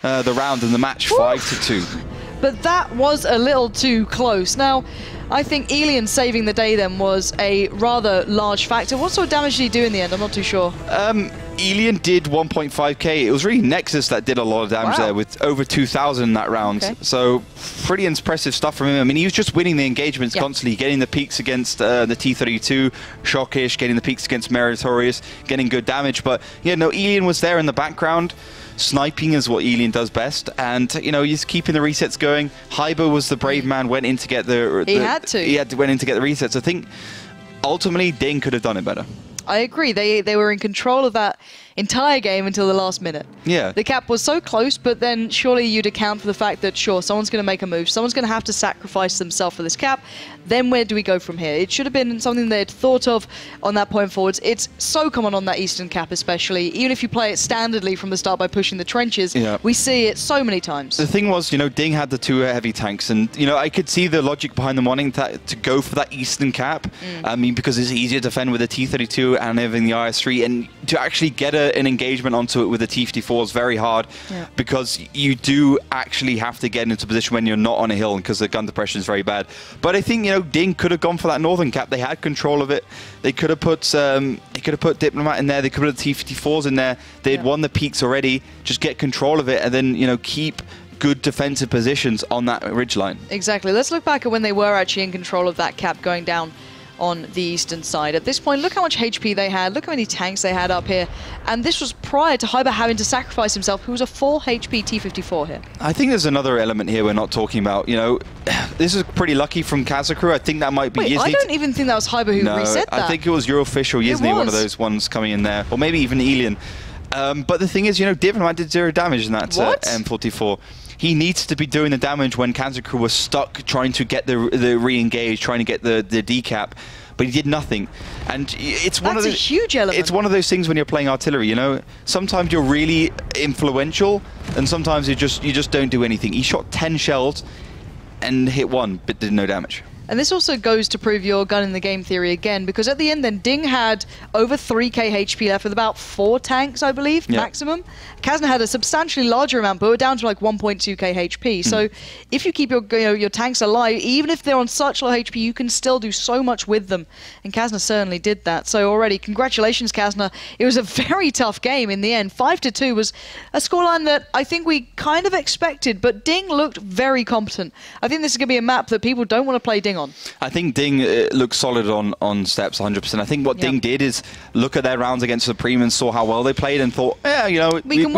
the round in the match. 5-2. But that was a little too close. Now, I think Elian saving the day then was a rather large factor. What sort of damage did he do in the end? I'm not too sure. Elian did 1.5k. It was really Nexus that did a lot of damage there with over 2,000 in that round. Okay. So pretty impressive stuff from him. I mean, he was just winning the engagements constantly, getting the peaks against the T-32, Shockish, getting the peaks against Meritorious, getting good damage. But, yeah, no, Elian was there in the background. Sniping is what Elian does best, and he's keeping the resets going. Hyber was the brave man, went in to get the went in to get the resets. I think ultimately DiNG could have done it better. I agree. They were in control of that entire game until the last minute. Yeah. The cap was so close, but then surely you'd account for the fact that, sure, someone's going to make a move. Someone's going to have to sacrifice themselves for this cap. Then where do we go from here? It should have been something they'd thought of on that point forwards. It's so common on that Eastern cap especially. Even if you play it standardly from the start by pushing the trenches, we see it so many times. The thing was, DiNG had the 2 heavy tanks, and, I could see the logic behind them wanting to go for that Eastern cap. I mean, because it's easier to defend with the T-32 and having the IS-3, and to actually get an engagement onto it with the T-54 is very hard because you do actually have to get into a position when you're not on a hill because the gun depression is very bad. But I think, DiNG could have gone for that northern cap. They had control of it. They could have put Diplomat in there. They could have put the T-54s in there. They'd won the peaks already. Just get control of it and then, keep good defensive positions on that ridgeline. Exactly. Let's look back at when they were actually in control of that cap going down on the eastern side. At this point, look how much HP they had, look how many tanks they had up here, and this was prior to Hyber having to sacrifice himself, who was a 4 HP T-54 here. I think there's another element here we're not talking about. You know, this is pretty lucky from Kazna. I think that might be Yizni. I don't even think that was Hyber who reset that. I think it was Eurofish or Yizni, one of those ones coming in there, or maybe even Elian. But the thing is, you know, Diplomat did 0 damage in that M44. He needs to be doing the damage when Kazna was stuck trying to get the re-engage, trying to get the decap, but he did nothing. And it's one of those huge element. It's one of those things when you're playing artillery, you know. Sometimes you're really influential, and sometimes you just don't do anything. He shot 10 shells and hit 1, but did no damage. And this also goes to prove your gun in the game theory again, because at the end then DiNG had over 3k HP left with about 4 tanks, I believe, maximum. Kazna had a substantially larger amount, but we're down to like 1.2k HP. So if you keep your tanks alive, even if they're on such low HP, you can still do so much with them. And Kazna certainly did that. So already, congratulations, Kazna. It was a very tough game in the end. 5-2 was a scoreline that I think we kind of expected, but DiNG looked very competent. I think this is going to be a map that people don't want to play DiNG on. I think DiNG looks solid on steps 100%. I think what DiNG did is look at their rounds against Supreme and saw how well they played and thought, yeah, you know, we can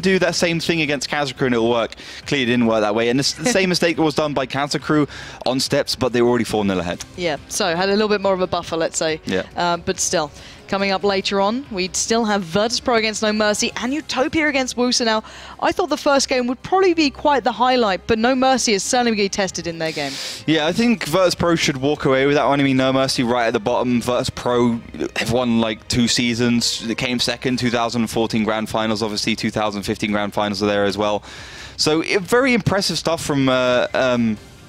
do that same thing against Kazna and it'll work. Clearly didn't work that way. And the same mistake was done by Kazna on steps, but they were already 4-0 ahead. Yeah, so had a little bit more of a buffer, let's say. Yeah. But still. Coming up later on, we'd still have Virtus.pro against No Mercy and Utopia against Wusa. Now, I thought the first game would probably be quite the highlight, but No Mercy is certainly going to be tested in their game. Yeah, I think Virtus.pro should walk away with that one. I mean, No Mercy right at the bottom. Virtus.pro have won like 2 seasons. They came second, 2014 Grand Finals, obviously 2015 Grand Finals are there as well. So very impressive stuff from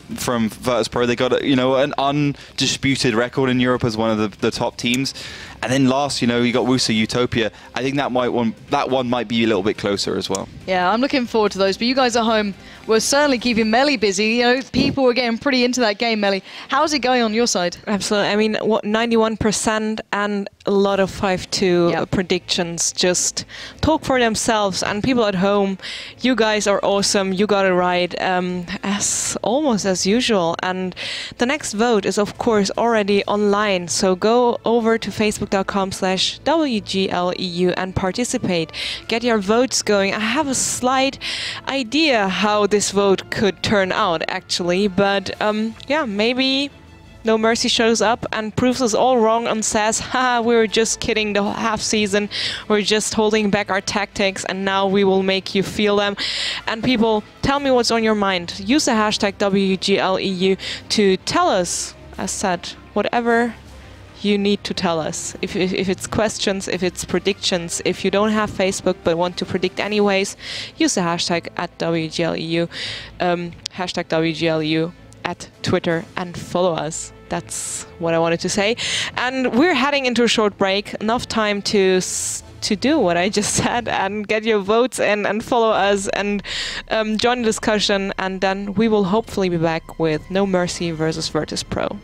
Virtus.pro. They got an undisputed record in Europe as one of the top teams. And then last, you got Wusa, Utopia. I think that one might be a little bit closer as well. Yeah, I'm looking forward to those. But you guys at home were certainly keeping Melly busy. People were getting pretty into that game, Melly. How's it going on your side? Absolutely. I mean, 91% and a lot of 5-2 predictions just talk for themselves. And people at home, you guys are awesome. You got it right, almost as usual. And the next vote is, of course, already online. So go over to facebook.com/WGLEU and participate. Get your votes going. I have a slight idea how this vote could turn out, actually. But yeah, maybe No Mercy shows up and proves us all wrong and says, haha, we were just kidding the half season. We're just holding back our tactics and now we will make you feel them. And people, tell me what's on your mind. Use the hashtag WGLEU to tell us, as said, whatever you need to tell us. If it's questions, if it's predictions, if you don't have Facebook but want to predict anyways, use the hashtag @WGLEU, hashtag WGLEU at Twitter and follow us. That's what I wanted to say. And we're heading into a short break. Enough time to do what I just said and get your votes in and follow us and join the discussion. And then we will hopefully be back with No Mercy versus Virtus.pro.